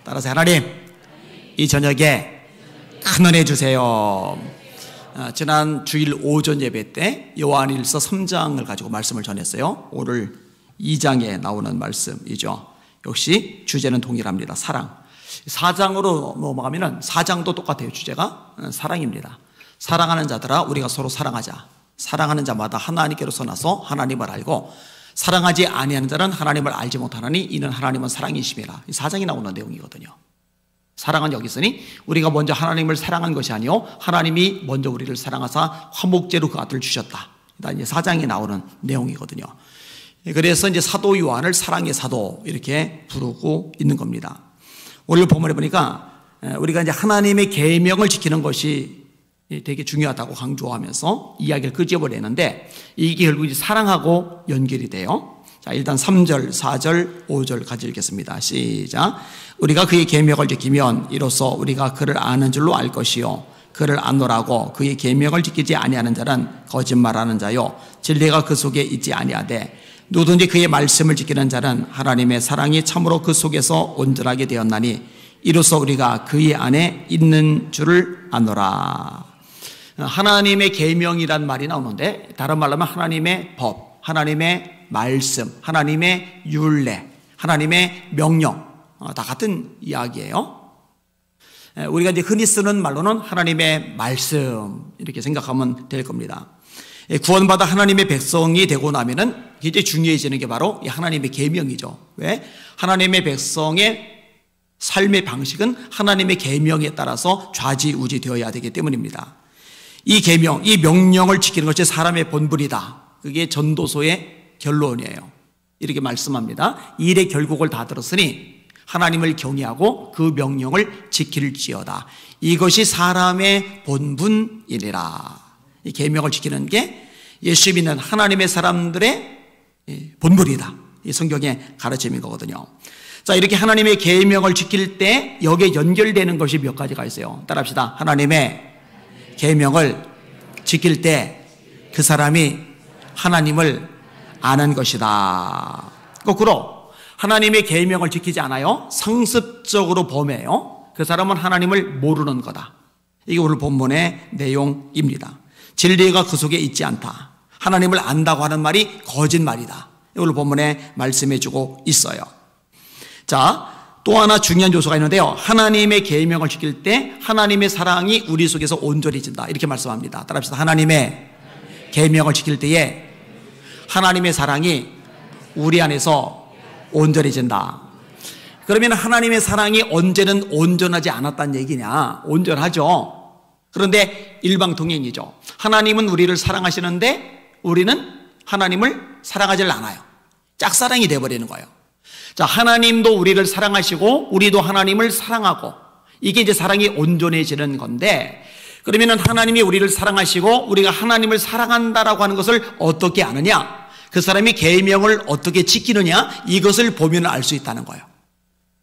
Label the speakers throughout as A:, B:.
A: 따라서 하나님, 이 저녁에 큰 은혜 주세요. 지난 주일 오전 예배 때 요한일서 3장을 가지고 말씀을 전했어요. 오늘 2장에 나오는 말씀이죠. 역시 주제는 동일합니다. 사랑. 4장으로 넘어가면은 4장도 똑같아요. 주제가 사랑입니다. 사랑하는 자들아, 우리가 서로 사랑하자. 사랑하는 자마다 하나님께로서 나서 하나님을 알고, 사랑하지 아니하는 자는 하나님을 알지 못하나니 이는 하나님은 사랑이심이라. 이 4장이 나오는 내용이거든요. 사랑은 여기 있으니 우리가 먼저 하나님을 사랑한 것이 아니요 하나님이 먼저 우리를 사랑하사 화목제로 그 아들을 주셨다. 이제 4장에 나오는 내용이거든요. 그래서 이제 사도 요한을 사랑의 사도 이렇게 부르고 있는 겁니다. 오늘 본문에 보니까 우리가 이제 하나님의 계명을 지키는 것이 되게 중요하다고 강조하면서 이야기를 끄집어내는데, 이게 결국 이제 사랑하고 연결이 돼요. 자, 일단 3절, 4절, 5절 같이 읽겠습니다. 시작. 우리가 그의 계명을 지키면 이로써 우리가 그를 아는 줄로 알 것이요 그를 안노라고 그의 계명을 지키지 아니하는 자는 거짓말하는 자요 진리가 그 속에 있지 아니하되 누구든지 그의 말씀을 지키는 자는 하나님의 사랑이 참으로 그 속에서 온전하게 되었나니 이로써 우리가 그의 안에 있는 줄을 아노라. 하나님의 계명이란 말이 나오는데, 다른 말로 하면 하나님의 법, 하나님의 말씀, 하나님의 율례, 하나님의 명령, 다 같은 이야기예요. 우리가 이제 흔히 쓰는 말로는 하나님의 말씀 이렇게 생각하면 될 겁니다. 구원받아 하나님의 백성이 되고 나면은 이제 중요해지는 게 바로 이 하나님의 계명이죠. 왜? 하나님의 백성의 삶의 방식은 하나님의 계명에 따라서 좌지우지 되어야 되기 때문입니다. 이 계명, 이 명령을 지키는 것이 사람의 본분이다. 그게 전도서의 결론이에요. 이렇게 말씀합니다. 일의 결국을 다 들었으니 하나님을 경외하고 그 명령을 지킬지어다. 이것이 사람의 본분이니라. 이 계명을 지키는 게 예수 믿는 하나님의 사람들의 본분이다. 이 성경의 가르침인 거거든요. 자, 이렇게 하나님의 계명을 지킬 때 여기에 연결되는 것이 몇 가지가 있어요. 따라합시다. 하나님의 계명을 지킬 때 그 사람이 하나님을 아는 것이다. 거꾸로 하나님의 계명을 지키지 않아요. 상습적으로 범해요. 그 사람은 하나님을 모르는 거다. 이게 오늘 본문의 내용입니다. 진리가 그 속에 있지 않다. 하나님을 안다고 하는 말이 거짓말이다. 오늘 본문에 말씀해 주고 있어요. 자, 또 하나 중요한 요소가 있는데요. 하나님의 계명을 지킬 때 하나님의 사랑이 우리 속에서 온전해진다. 이렇게 말씀합니다. 따라합시다. 하나님의 계명을 지킬 때에 하나님의 사랑이 우리 안에서 온전해진다. 그러면 하나님의 사랑이 언제는 온전하지 않았다는 얘기냐? 온전하죠. 그런데 일방통행이죠. 하나님은 우리를 사랑하시는데 우리는 하나님을 사랑하지 않아요. 짝사랑이 되어버리는 거예요. 자, 하나님도 우리를 사랑하시고 우리도 하나님을 사랑하고, 이게 이제 사랑이 온전해지는 건데, 그러면은 하나님이 우리를 사랑하시고 우리가 하나님을 사랑한다라고 하는 것을 어떻게 아느냐? 그 사람이 계명을 어떻게 지키느냐? 이것을 보면 알 수 있다는 거예요.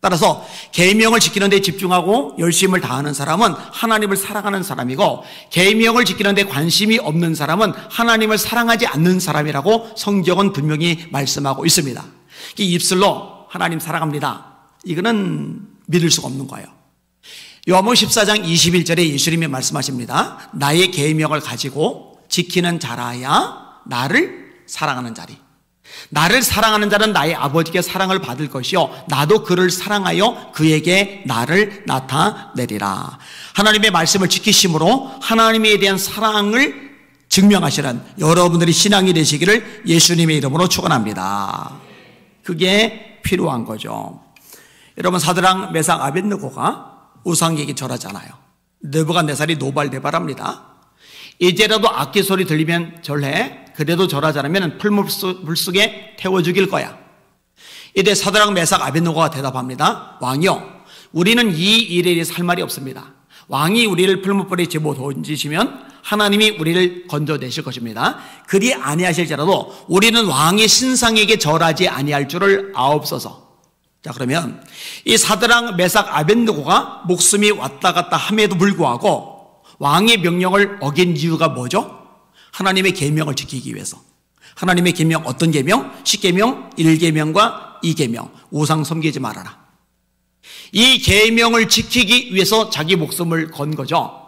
A: 따라서 계명을 지키는 데 집중하고 열심을 다하는 사람은 하나님을 사랑하는 사람이고, 계명을 지키는 데 관심이 없는 사람은 하나님을 사랑하지 않는 사람이라고 성경은 분명히 말씀하고 있습니다. 이 입술로 하나님 사랑합니다, 이거는 믿을 수가 없는 거예요. 요한복음 14장 21절에 예수님이 말씀하십니다. 나의 계명을 가지고 지키는 자라야 나를 사랑하는 자리. 나를 사랑하는 자는 나의 아버지께 사랑을 받을 것이요 나도 그를 사랑하여 그에게 나를 나타내리라. 하나님의 말씀을 지키심으로 하나님에 대한 사랑을 증명하시는 여러분들이 신앙이 되시기를 예수님의 이름으로 축원합니다. 그게 필요한 거죠. 여러분, 사드락 메삭 아벳느고가 우상에게 절하잖아요. 느부갓네살이 노발대발합니다. 이제라도 악기 소리 들리면 절해. 그래도 절하지 않으면 풀물 속에 태워 죽일 거야. 이때 사드락 메삭 아벳느고가 대답합니다. 왕이요, 우리는 이 일에 대해서 할 말이 없습니다. 왕이 우리를 풀무불에 집어 던지시면 하나님이 우리를 건져내실 것입니다. 그리 아니하실지라도 우리는 왕의 신상에게 절하지 아니할 줄을 아옵소서. 자, 그러면 이 사드락 메삭 아벳느고가 목숨이 왔다 갔다 함에도 불구하고 왕의 명령을 어긴 이유가 뭐죠? 하나님의 계명을 지키기 위해서. 하나님의 계명, 어떤 계명? 10계명, 1계명과 2계명. 우상 섬기지 말아라. 이 계명을 지키기 위해서 자기 목숨을 건 거죠.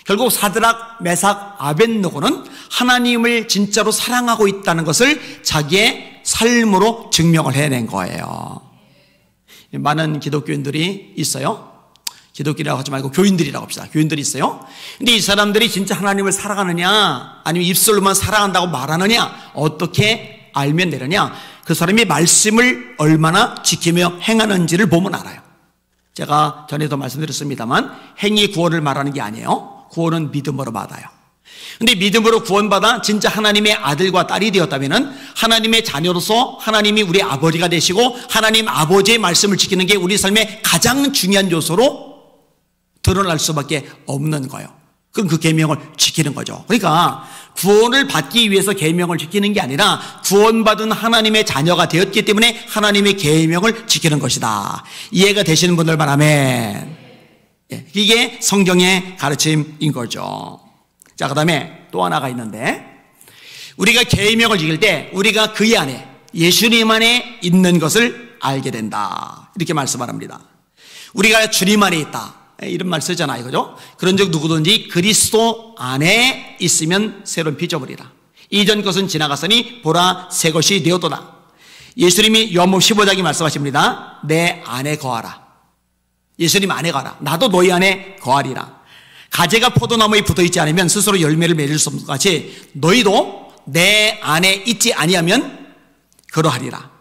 A: 결국 사드락, 메삭, 아벳느고는 하나님을 진짜로 사랑하고 있다는 것을 자기의 삶으로 증명을 해낸 거예요. 많은 기독교인들이 있어요. 기독교라고 하지 말고 교인들이라고 합시다. 교인들이 있어요. 근데 이 사람들이 진짜 하나님을 사랑하느냐, 아니면 입술로만 사랑한다고 말하느냐, 어떻게 알면 되느냐? 그 사람이 말씀을 얼마나 지키며 행하는지를 보면 알아요. 제가 전에도 말씀드렸습니다만 행위 구원을 말하는 게 아니에요. 구원은 믿음으로 받아요. 근데 믿음으로 구원받아 진짜 하나님의 아들과 딸이 되었다면 하나님의 자녀로서 하나님이 우리 아버지가 되시고 하나님 아버지의 말씀을 지키는 게 우리 삶의 가장 중요한 요소로 드러날 수밖에 없는 거예요. 그럼 그 계명을 지키는 거죠. 그러니까 구원을 받기 위해서 계명을 지키는 게 아니라 구원받은 하나님의 자녀가 되었기 때문에 하나님의 계명을 지키는 것이다. 이해가 되시는 분들만 아멘. 이게 성경의 가르침인 거죠. 자, 그 다음에 또 하나가 있는데, 우리가 계명을 지킬 때 우리가 그의 안에, 예수님 안에 있는 것을 알게 된다. 이렇게 말씀합니다. 우리가 주님 안에 있다, 이런 말 쓰잖아요. 그죠? 그런즉 누구든지 그리스도 안에 있으면 새로운 피조물이라. 이전 것은 지나갔으니 보라 새 것이 되었도다. 예수님이 요한복음 15장에 말씀하십니다. 내 안에 거하라. 예수님 안에 가라. 나도 너희 안에 거하리라. 가지가 포도나무에 붙어있지 않으면 스스로 열매를 맺을 수 없는 것 같이 너희도 내 안에 있지 아니하면 그러하리라.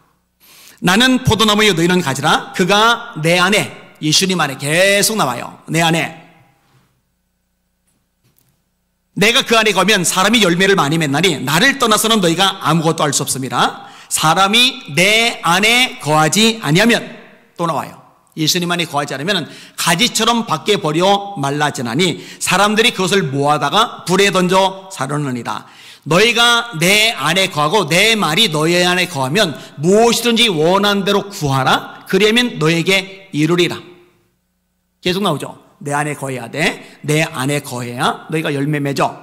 A: 나는 포도나무요 너희는 가지라. 그가 내 안에, 예수님 안에 계속 나와요. 내 안에. 내가 그 안에 거하면 사람이 열매를 많이 맺나니 나를 떠나서는 너희가 아무것도 할 수 없습니다. 사람이 내 안에 거하지 아니하면, 또 나와요. 예수님 안에 거하지 않으면 가지처럼 밖에 버려 말라지나니 사람들이 그것을 모아다가 불에 던져 사르느니라. 너희가 내 안에 거하고 내 말이 너희 안에 거하면 무엇이든지 원하는 대로 구하라. 그리하면 너에게 이루리라. 계속 나오죠. 내 안에 거해야 돼. 내 안에 거해야 너희가 열매 맺어.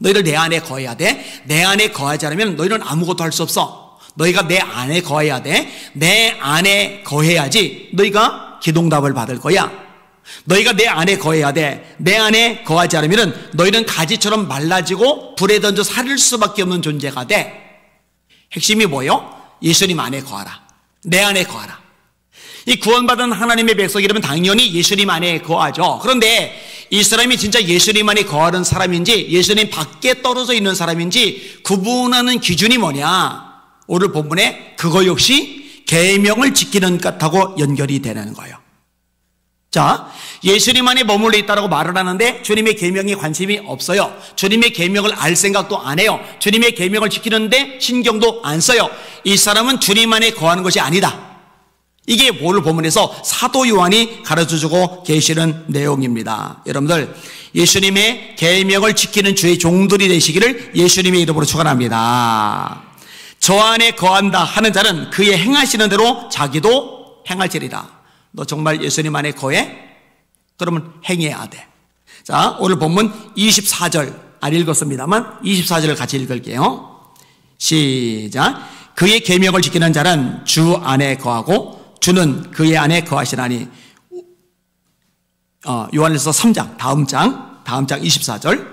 A: 너희들 내 안에 거해야 돼. 내 안에 거하지 않으면 너희는 아무것도 할 수 없어. 너희가 내 안에 거해야 돼. 내 안에 거해야지 너희가 기동답을 받을 거야. 너희가 내 안에 거해야 돼. 내 안에 거하지 않으면 너희는 가지처럼 말라지고 불에 던져 사릴 수밖에 없는 존재가 돼. 핵심이 뭐예요? 예수님 안에 거하라. 내 안에 거하라. 이 구원받은 하나님의 백성이라면 당연히 예수님 안에 거하죠. 그런데 이 사람이 진짜 예수님 안에 거하는 사람인지 예수님 밖에 떨어져 있는 사람인지 구분하는 기준이 뭐냐? 오늘 본문에 그거 역시 계명을 지키는 것하고 연결이 되는 거예요. 자, 예수님 안에 머물러 있다라고 말을 하는데 주님의 계명에 관심이 없어요. 주님의 계명을 알 생각도 안 해요. 주님의 계명을 지키는데 신경도 안 써요. 이 사람은 주님 안에 거하는 것이 아니다. 이게 오늘 본문에서 사도 요한이 가르쳐주고 계시는 내용입니다. 여러분들, 예수님의 계명을 지키는 주의 종들이 되시기를 예수님의 이름으로 축원합니다. 저 안에 거한다 하는 자는 그의 행하시는 대로 자기도 행할지리라. 너 정말 예수님 안에 거해? 그러면 행해야 돼. 자, 오늘 본문 24절 안 읽었습니다만 24절을 같이 읽을게요. 시작. 그의 계명을 지키는 자는 주 안에 거하고 주는 그의 안에 거하시나니. 요한일서 3장 다음 장 24절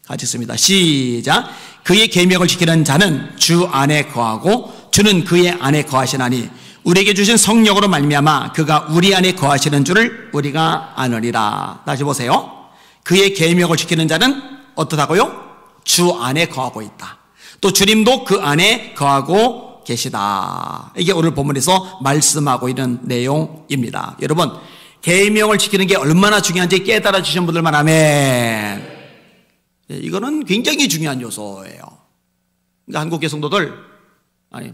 A: 같이 읽습니다. 시작. 그의 계명을 지키는 자는 주 안에 거하고 주는 그의 안에 거하시나니 우리에게 주신 성령으로 말미암아 그가 우리 안에 거하시는 줄을 우리가 아느니라. 다시 보세요. 그의 계명을 지키는 자는 어떠다고요? 주 안에 거하고 있다. 또 주님도 그 안에 거하고 계시다. 이게 오늘 본문에서 말씀하고 있는 내용입니다. 여러분, 계명을 지키는 게 얼마나 중요한지 깨달아 주신 분들만 아멘. 이거는 굉장히 중요한 요소예요. 그러니까 한국계 성도들,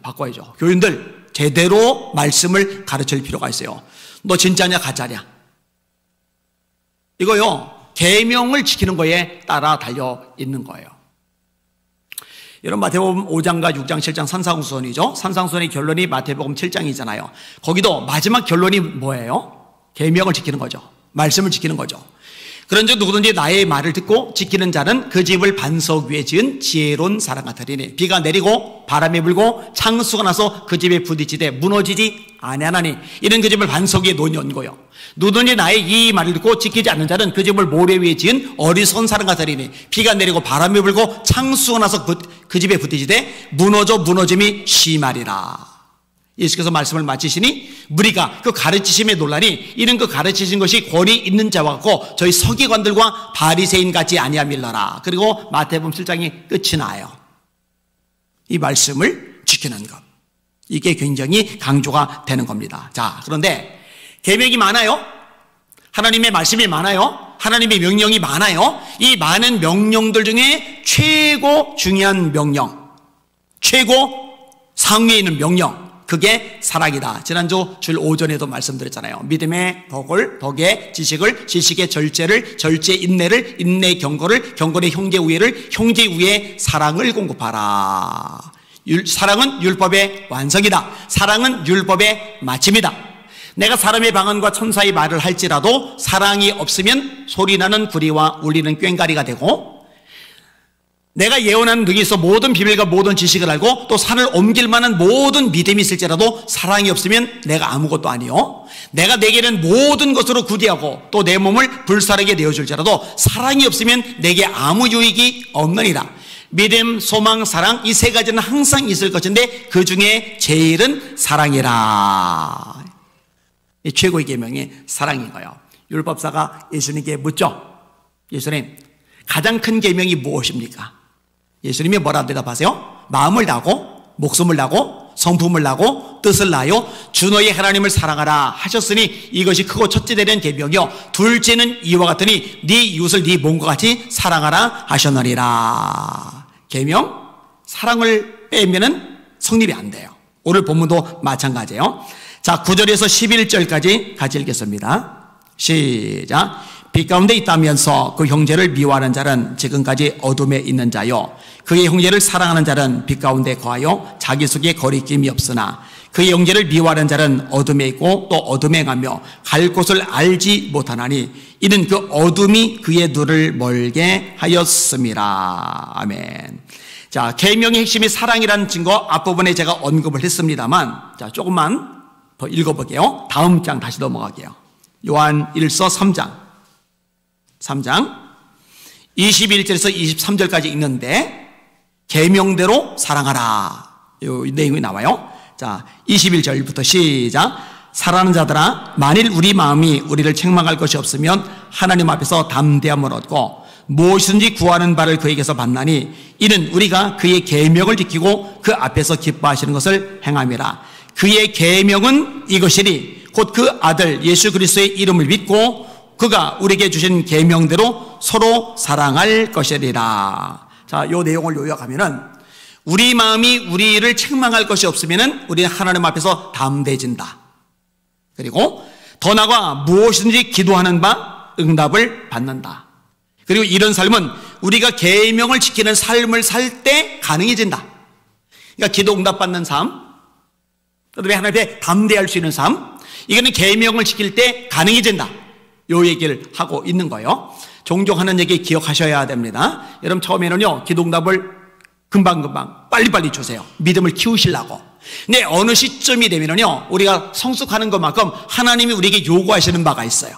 A: 바꿔야죠. 교인들 제대로 말씀을 가르칠 필요가 있어요. 너 진짜냐 가짜냐? 이거요, 계명을 지키는 거에 따라 달려 있는 거예요. 여러분, 마태복음 5장과 6장, 7장 산상수훈이죠. 산상수훈의 결론이 마태복음 7장이잖아요. 거기도 마지막 결론이 뭐예요? 계명을 지키는 거죠. 말씀을 지키는 거죠. 그런즉 누구든지 나의 말을 듣고 지키는 자는 그 집을 반석 위에 지은 지혜로운 사람 같으리니 비가 내리고 바람이 불고 창수가 나서 그 집에 부딪히되 무너지지 아니하나니 이는 그 집을 반석 위에 놓은 거요. 누구든지 나의 이 말을 듣고 지키지 않는 자는 그 집을 모래 위에 지은 어리석은 사람 같으리니 비가 내리고 바람이 불고 창수가 나서 그 집에 부딪히되 무너짐이 심하리라. 예수께서 말씀을 마치시니 무리가 그 가르치심에 놀라니 이는 그 가르치신 것이 권위 있는 자와 같고 저희 서기관들과 바리새인 같지 아니함일러라. 그리고 마태복음 7장이 끝이 나요. 이 말씀을 지키는 것, 이게 굉장히 강조가 되는 겁니다. 자, 그런데 계명이 많아요. 하나님의 말씀이 많아요. 하나님의 명령이 많아요. 이 많은 명령들 중에 최고 중요한 명령, 최고 상위에 있는 명령, 그게 사랑이다. 지난주 주일 오전에도 말씀드렸잖아요. 믿음의 덕의 지식을, 지식의 절제를, 절제의 인내를, 인내의 경고를, 경고의 형제 우애를, 형제 우애의 사랑을 공급하라. 사랑은 율법의 완성이다. 사랑은 율법의 마침이다. 내가 사람의 방언과 천사의 말을 할지라도 사랑이 없으면 소리나는 구리와 울리는 꽹과리가 되고, 내가 예언하는 능이 있어 모든 비밀과 모든 지식을 알고 또 산을 옮길 만한 모든 믿음이 있을지라도 사랑이 없으면 내가 아무것도 아니요. 내가 내게는 모든 것으로 구디하고 또 내 몸을 불사르게 내어줄지라도 사랑이 없으면 내게 아무 유익이 없느니라. 믿음, 소망, 사랑, 이 세 가지는 항상 있을 것인데 그 중에 제일은 사랑이라. 이 최고의 계명이 사랑인 거예요. 율법사가 예수님께 묻죠. 예수님, 가장 큰 계명이 무엇입니까? 예수님이 뭐라 대답하세요? 마음을 다하고 목숨을 다하고 성품을 다하고 뜻을 다하여 주 너의 하나님을 사랑하라 하셨으니 이것이 크고 첫째 되는 계명이요 둘째는 이와 같으니 네 이웃을 네 몸과 같이 사랑하라 하셨느니라. 계명, 사랑을 빼면은 성립이 안 돼요. 오늘 본문도 마찬가지예요. 자, 9절에서 11절까지 같이 읽겠습니다. 시작. 빛 가운데 있다면서 그 형제를 미워하는 자는 지금까지 어둠에 있는 자요 그의 형제를 사랑하는 자는 빛 가운데 거하여 자기 속에 거리낌이 없으나 그의 형제를 미워하는 자는 어둠에 있고 또 어둠에 가며 갈 곳을 알지 못하나니 이는 그 어둠이 그의 눈을 멀게 하였음이라. 아멘. 자, 계명의 핵심이 사랑이라는 증거 앞부분에 제가 언급을 했습니다만, 자, 조금만 더 읽어볼게요. 다음 장 다시 넘어갈게요. 요한 1서 3장 21절에서 23절까지 있는데 계명대로 사랑하라, 이 내용이 나와요. 자, 21절부터 시작. 사랑하는 자들아, 만일 우리 마음이 우리를 책망할 것이 없으면 하나님 앞에서 담대함을 얻고 무엇이든지 구하는 바를 그에게서 받나니 이는 우리가 그의 계명을 지키고 그 앞에서 기뻐하시는 것을 행함이라. 그의 계명은 이것이니 곧 그 아들 예수 그리스도의 이름을 믿고 그가 우리에게 주신 계명대로 서로 사랑할 것이리라. 자, 이 내용을 요약하면은 우리 마음이 우리를 책망할 것이 없으면은 우리는 하나님 앞에서 담대해진다. 그리고 더 나아가 무엇이든지 기도하는 바 응답을 받는다. 그리고 이런 삶은 우리가 계명을 지키는 삶을 살 때 가능해진다. 그러니까 기도 응답받는 삶, 그다음에 하나님 앞에 담대할 수 있는 삶, 이거는 계명을 지킬 때 가능해진다. 요 얘기를 하고 있는 거예요. 종종 하는 얘기 기억하셔야 됩니다. 여러분, 처음에는요 기도응답을 금방금방 빨리빨리 주세요. 믿음을 키우시려고. 근데 어느 시점이 되면은요 우리가 성숙하는 것만큼 하나님이 우리에게 요구하시는 바가 있어요.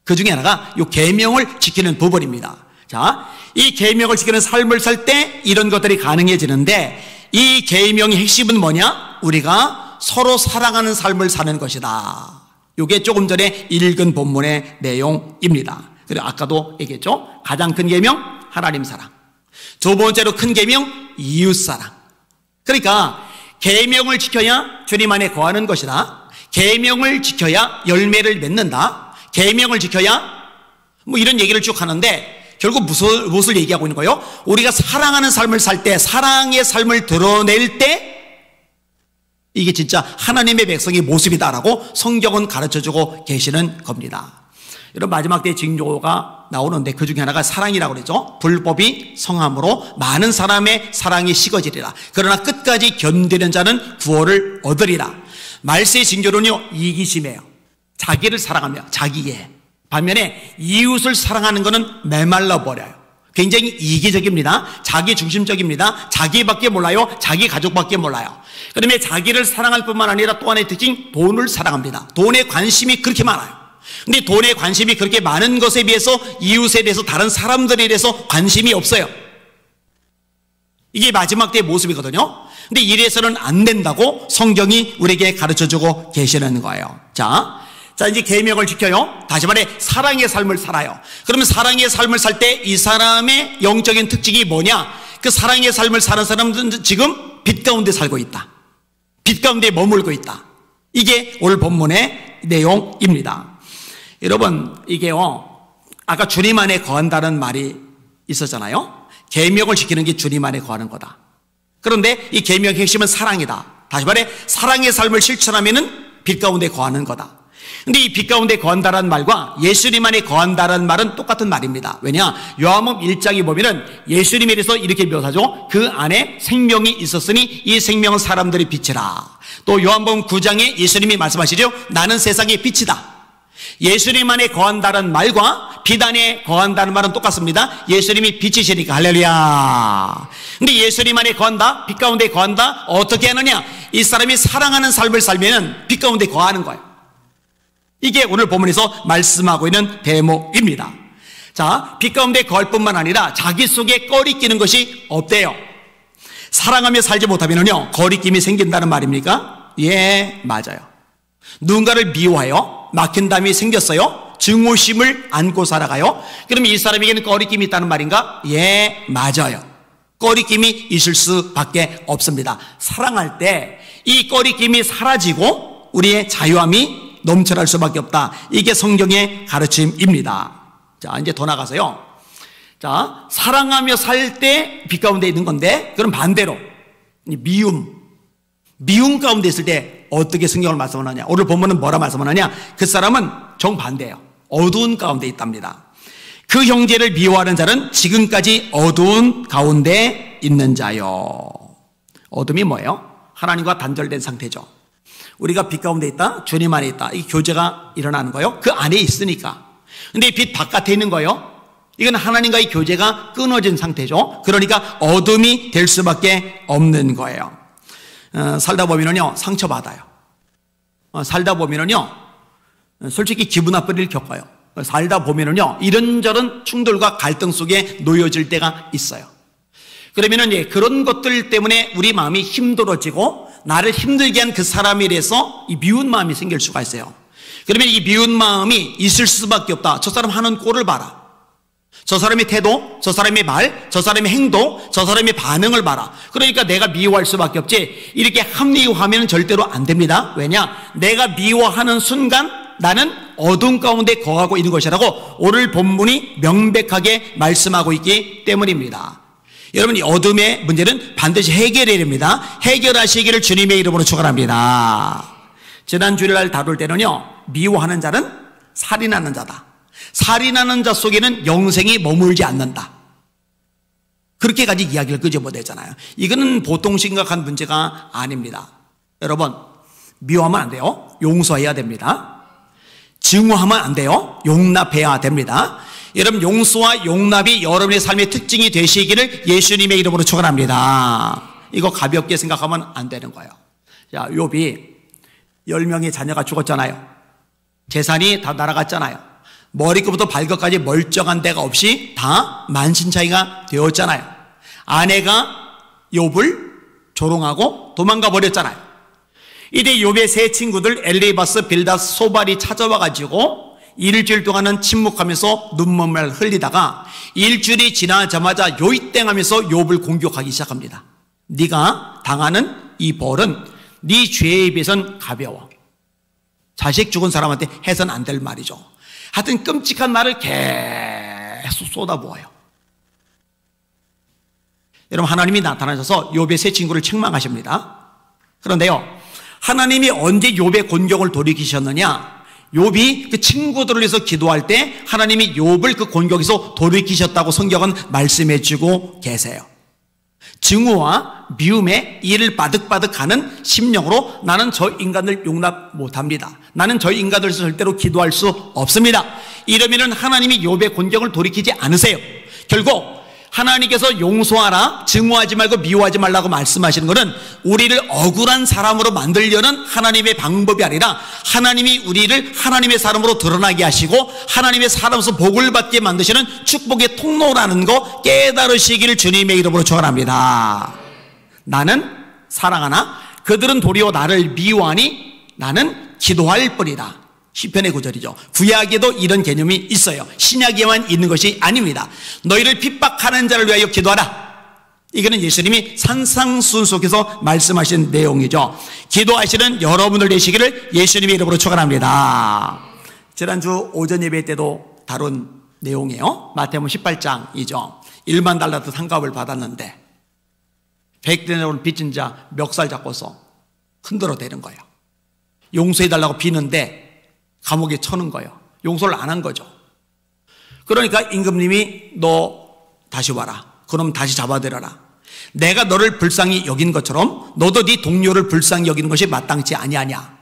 A: 그 중에 하나가 요 계명을 지키는 부분입니다. 자, 이 계명을 지키는 삶을 살 때 이런 것들이 가능해지는데 이 계명의 핵심은 뭐냐? 우리가 서로 사랑하는 삶을 사는 것이다. 이게 조금 전에 읽은 본문의 내용입니다. 그리고 아까도 얘기했죠. 가장 큰 계명 하나님 사랑, 두 번째로 큰 계명 이웃 사랑. 그러니까 계명을 지켜야 주님 안에 거하는 것이다. 계명을 지켜야 열매를 맺는다. 계명을 지켜야 뭐 이런 얘기를 쭉 하는데 결국 무엇을 얘기하고 있는 거예요? 우리가 사랑하는 삶을 살 때, 사랑의 삶을 드러낼 때 이게 진짜 하나님의 백성의 모습이다라고 성경은 가르쳐주고 계시는 겁니다. 여러분, 마지막 때의 징조가 나오는데 그 중에 하나가 사랑이라고 그랬죠. 불법이 성함으로 많은 사람의 사랑이 식어지리라. 그러나 끝까지 견디는 자는 구원을 얻으리라. 말세의 징조는요 이기심이에요. 자기를 사랑하며 자기의 반면에 이웃을 사랑하는 것은 메말라 버려요. 굉장히 이기적입니다. 자기 중심적입니다. 자기밖에 몰라요. 자기 가족밖에 몰라요. 그다음에 자기를 사랑할 뿐만 아니라 또 하나의 특징, 돈을 사랑합니다. 돈에 관심이 그렇게 많아요. 근데 돈에 관심이 그렇게 많은 것에 비해서 이웃에 대해서, 다른 사람들에 대해서 관심이 없어요. 이게 마지막 때의 모습이거든요. 근데 이래서는 안 된다고 성경이 우리에게 가르쳐주고 계시는 거예요. 자, 이제 계명을 지켜요. 다시 말해 사랑의 삶을 살아요. 그러면 사랑의 삶을 살 때 이 사람의 영적인 특징이 뭐냐? 그 사랑의 삶을 사는 사람들은 지금 빛 가운데 살고 있다. 빛 가운데 머물고 있다. 이게 오늘 본문의 내용입니다. 여러분, 이게요, 아까 주님 안에 거한다는 말이 있었잖아요. 계명을 지키는 게 주님 안에 거하는 거다. 그런데 이 계명의 핵심은 사랑이다. 다시 말해 사랑의 삶을 실천하면은 빛 가운데 거하는 거다. 근데 이 빛 가운데 거한다라는 말과 예수님 안에 거한다라는 말은 똑같은 말입니다. 왜냐? 요한복음 1장에 보면은 예수님에 대해서 이렇게 묘사하죠. 그 안에 생명이 있었으니 이 생명은 사람들의 빛이라. 또 요한복음 9장에 예수님이 말씀하시죠. 나는 세상의 빛이다. 예수님 안에 거한다는 말과 빛 안에 거한다는 말은 똑같습니다. 예수님이 빛이시니까 할렐루야. 근데 예수님 안에 거한다, 빛 가운데 거한다, 어떻게 하느냐? 이 사람이 사랑하는 삶을 살면은 빛 가운데 거하는 거예요. 이게 오늘 본문에서 말씀하고 있는 대목입니다. 자, 빛 가운데 거할 뿐만 아니라 자기 속에 꺼리끼는 것이 없대요. 사랑하며 살지 못하면요 거리낌이 생긴다는 말입니까? 예, 맞아요. 누군가를 미워해요. 막힌담이 생겼어요. 증오심을 안고 살아가요. 그러면 이 사람에게는 꺼리낌이 있다는 말인가? 예, 맞아요. 꺼리낌이 있을 수밖에 없습니다. 사랑할 때 이 꺼리낌이 사라지고 우리의 자유함이 넘쳐날 수밖에 없다. 이게 성경의 가르침입니다. 자, 이제 더 나가서요. 자, 사랑하며 살 때 빛 가운데 있는 건데, 그럼 반대로 미움 가운데 있을 때 어떻게 성경을 말씀하느냐? 오늘 본문은 뭐라 말씀하느냐? 그 사람은 정반대예요. 어두운 가운데 있답니다. 그 형제를 미워하는 자는 지금까지 어두운 가운데 있는 자요. 어둠이 뭐예요? 하나님과 단절된 상태죠. 우리가 빛 가운데 있다, 주님 안에 있다. 이 교제가 일어나는 거예요. 그 안에 있으니까. 근데 빛 바깥에 있는 거예요. 이건 하나님과의 교제가 끊어진 상태죠. 그러니까 어둠이 될 수밖에 없는 거예요. 살다 보면은요 상처받아요. 살다 보면은요 솔직히 기분 나쁜 일을 겪어요. 살다 보면은요 이런저런 충돌과 갈등 속에 놓여질 때가 있어요. 그러면은 그런 것들 때문에 우리 마음이 힘들어지고 나를 힘들게 한 그 사람에 대해서 이 미운 마음이 생길 수가 있어요. 그러면 이 미운 마음이 있을 수밖에 없다. 저 사람 하는 꼴을 봐라. 저 사람의 태도, 저 사람의 말, 저 사람의 행동, 저 사람의 반응을 봐라. 그러니까 내가 미워할 수밖에 없지. 이렇게 합리화하면 절대로 안 됩니다. 왜냐? 내가 미워하는 순간 나는 어둠 가운데 거하고 있는 것이라고 오늘 본문이 명백하게 말씀하고 있기 때문입니다. 여러분, 이 어둠의 문제는 반드시 해결해야 됩니다. 해결하시기를 주님의 이름으로 축원합니다. 지난 주일날 다룰 때는요 미워하는 자는 살인하는 자다. 살인하는 자 속에는 영생이 머물지 않는다. 그렇게까지 이야기를 끄집어내잖아요. 이거는 보통 심각한 문제가 아닙니다. 여러분, 미워하면 안 돼요. 용서해야 됩니다. 증오하면 안 돼요. 용납해야 됩니다. 여러분, 용서와 용납이 여러분의 삶의 특징이 되시기를 예수님의 이름으로 축원합니다. 이거 가볍게 생각하면 안 되는 거예요. 자, 욥이 10명의 자녀가 죽었잖아요. 재산이 다 날아갔잖아요. 머리끝부터 발끝까지 멀쩡한 데가 없이 다 만신창이가 되었잖아요. 아내가 욥을 조롱하고 도망가 버렸잖아요. 이때 욥의 세 친구들 엘리바스, 빌다스, 소발이 찾아와 가지고 일주일 동안은 침묵하면서 눈물을 흘리다가 일주일이 지나자마자 요이땡 하면서 욥을 공격하기 시작합니다. 네가 당하는 이 벌은 네 죄에 비해서는 가벼워. 자식 죽은 사람한테 해서는 안 될 말이죠. 하여튼 끔찍한 말을 계속 쏟아부어요. 여러분, 하나님이 나타나셔서 욥의 세 친구를 책망하십니다. 그런데요, 하나님이 언제 욥의 곤경을 돌이키셨느냐? 욥이 그 친구들을 위해서 기도할 때 하나님이 욥을 그 곤경에서 돌이키셨다고 성경은 말씀해 주고 계세요. 증오와 미움에 이를 바득바득하는 심령으로 나는 저 인간을 용납 못합니다. 나는 저 인간을 절대로 기도할 수 없습니다. 이러면은 하나님이 욥의 곤경을 돌이키지 않으세요. 결국 하나님께서 용서하라, 증오하지 말고 미워하지 말라고 말씀하시는 것은 우리를 억울한 사람으로 만들려는 하나님의 방법이 아니라 하나님이 우리를 하나님의 사람으로 드러나게 하시고 하나님의 사람으로서 복을 받게 만드시는 축복의 통로라는 거 깨달으시기를 주님의 이름으로 축원합니다. 나는 사랑하나 그들은 도리어 나를 미워하니 나는 기도할 뿐이다. 시편의 구절이죠. 구약에도 이런 개념이 있어요. 신약에만 있는 것이 아닙니다. 너희를 핍박하는 자를 위하여 기도하라. 이거는 예수님이 산상수훈 속에서 말씀하신 내용이죠. 기도하시는 여러분들 되시기를 예수님의 이름으로 축원합니다. 지난주 오전 예배 때도 다룬 내용이에요. 마태복음 18장이죠. 1만 달란트 상값을 받았는데 100데나리온 빚진 자 멱살 잡고서 흔들어 대는 거예요. 용서해달라고 비는데 감옥에 쳐는 거예요. 용서를 안 한 거죠. 그러니까 임금님이 너 다시 와라. 그럼 다시 잡아들여라. 내가 너를 불쌍히 여긴 것처럼 너도 네 동료를 불쌍히 여기는 것이 마땅치 아니하냐.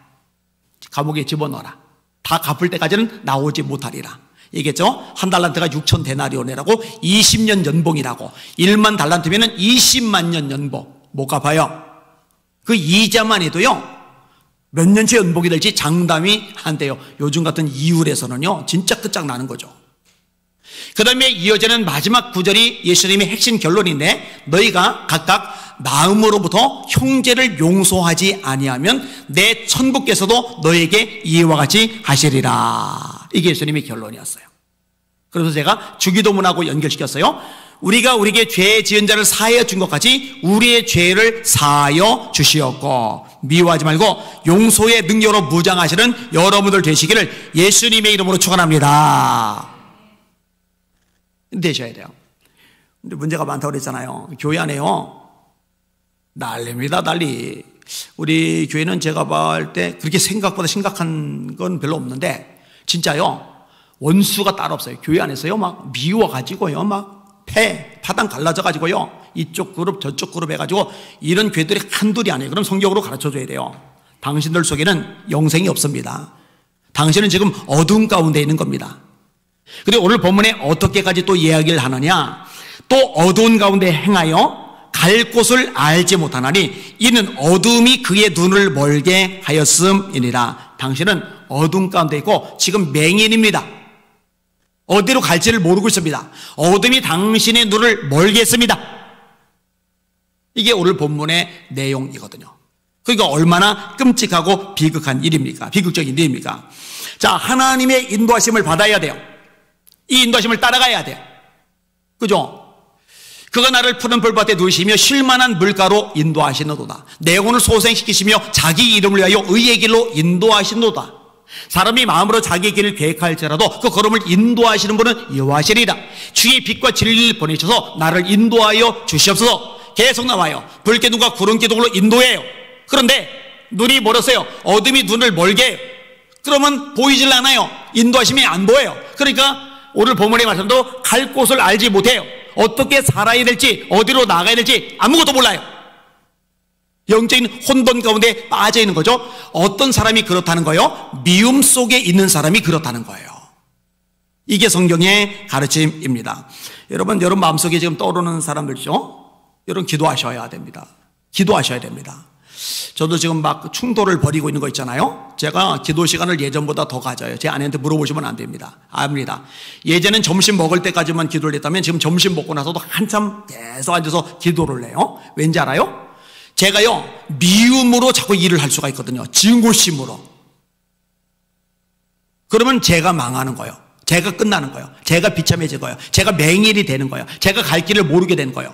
A: 감옥에 집어넣어라. 다 갚을 때까지는 나오지 못하리라. 얘기했죠. 한 달란트가 6천 데나리온이라고 20년 연봉이라고. 1만 달란트면 20만 년 연봉. 못 갚아요. 그 이자만 해도요. 몇 년째 연봉이 될지 장담이 안 돼요. 요즘 같은 이율에서는요. 진짜 끝장나는 거죠. 그 다음에 이어지는 마지막 구절이 예수님의 핵심 결론인데 너희가 각각 마음으로부터 형제를 용서하지 아니하면 내 천부께서도 너에게 이와 같이 하시리라. 이게 예수님의 결론이었어요. 그래서 제가 주기도문하고 연결시켰어요. 우리가 우리에게 죄 지은 자를 사하여 준 것 같이 우리의 죄를 사하여 주시옵고 미워하지 말고 용서의 능력으로 무장하시는 여러분들 되시기를 예수님의 이름으로 축원합니다. 되셔야 돼요. 근데 문제가 많다고 그랬잖아요. 교회 안에요. 난립니다, 난리. 우리 교회는 제가 볼 때 그렇게 생각보다 심각한 건 별로 없는데 진짜요. 원수가 따로 없어요. 교회 안에서요. 막 미워가지고요. 막 파당 갈라져가지고요. 이쪽 그룹 저쪽 그룹 해가지고 이런 교회들이 한둘이 아니에요. 그럼 성경으로 가르쳐줘야 돼요. 당신들 속에는 영생이 없습니다. 당신은 지금 어두운 가운데 있는 겁니다. 그리고 오늘 본문에 어떻게까지 또 이야기를 하느냐. 또 어두운 가운데 행하여 갈 곳을 알지 못하나니 이는 어둠이 그의 눈을 멀게 하였음이니라. 당신은 어둠 가운데 있고 지금 맹인입니다. 어디로 갈지를 모르고 있습니다. 어둠이 당신의 눈을 멀게 했습니다. 이게 오늘 본문의 내용이거든요. 그러니까 얼마나 끔찍하고 비극한 일입니까? 비극적인 일입니까? 자, 하나님의 인도하심을 받아야 돼요. 이 인도하심을 따라가야 돼요. 그죠? 그가 나를 푸른 풀밭에 누이시며 쉴만한 물가로 인도하시는도다. 내 영혼을 소생시키시며 자기 이름을 위하여 의의 길로 인도하시는도다. 사람이 마음으로 자기 길을 계획할지라도 그 걸음을 인도하시는 분은 여호와시리라. 주의 빛과 진리를 보내셔서 나를 인도하여 주시옵소서. 계속 나와요. 불기둥과 구름기둥으로 인도해요. 그런데 눈이 멀었어요. 어둠이 눈을 멀게 해요. 그러면 보이질 않아요. 인도하심이 안 보여요. 그러니까 오늘 본문의 말씀도 갈 곳을 알지 못해요. 어떻게 살아야 될지 어디로 나가야 될지 아무것도 몰라요. 영적인 혼돈 가운데 빠져 있는 거죠. 어떤 사람이 그렇다는 거예요? 미움 속에 있는 사람이 그렇다는 거예요. 이게 성경의 가르침입니다. 여러분 마음속에 지금 떠오르는 사람들이죠. 여러분 기도하셔야 됩니다. 기도하셔야 됩니다. 저도 지금 막 충돌을 벌이고 있는 거 있잖아요. 제가 기도 시간을 예전보다 더 가져요. 제 아내한테 물어보시면 안 됩니다. 압니다. 예전엔 점심 먹을 때까지만 기도를 했다면 지금 점심 먹고 나서도 한참 계속 앉아서 기도를 해요. 왠지 알아요? 제가요 미움으로 자꾸 일을 할 수가 있거든요. 증오심으로. 그러면 제가 망하는 거예요. 제가 끝나는 거예요. 제가 비참해질 거예요. 제가 맹인이 되는 거예요. 제가 갈 길을 모르게 되는 거예요.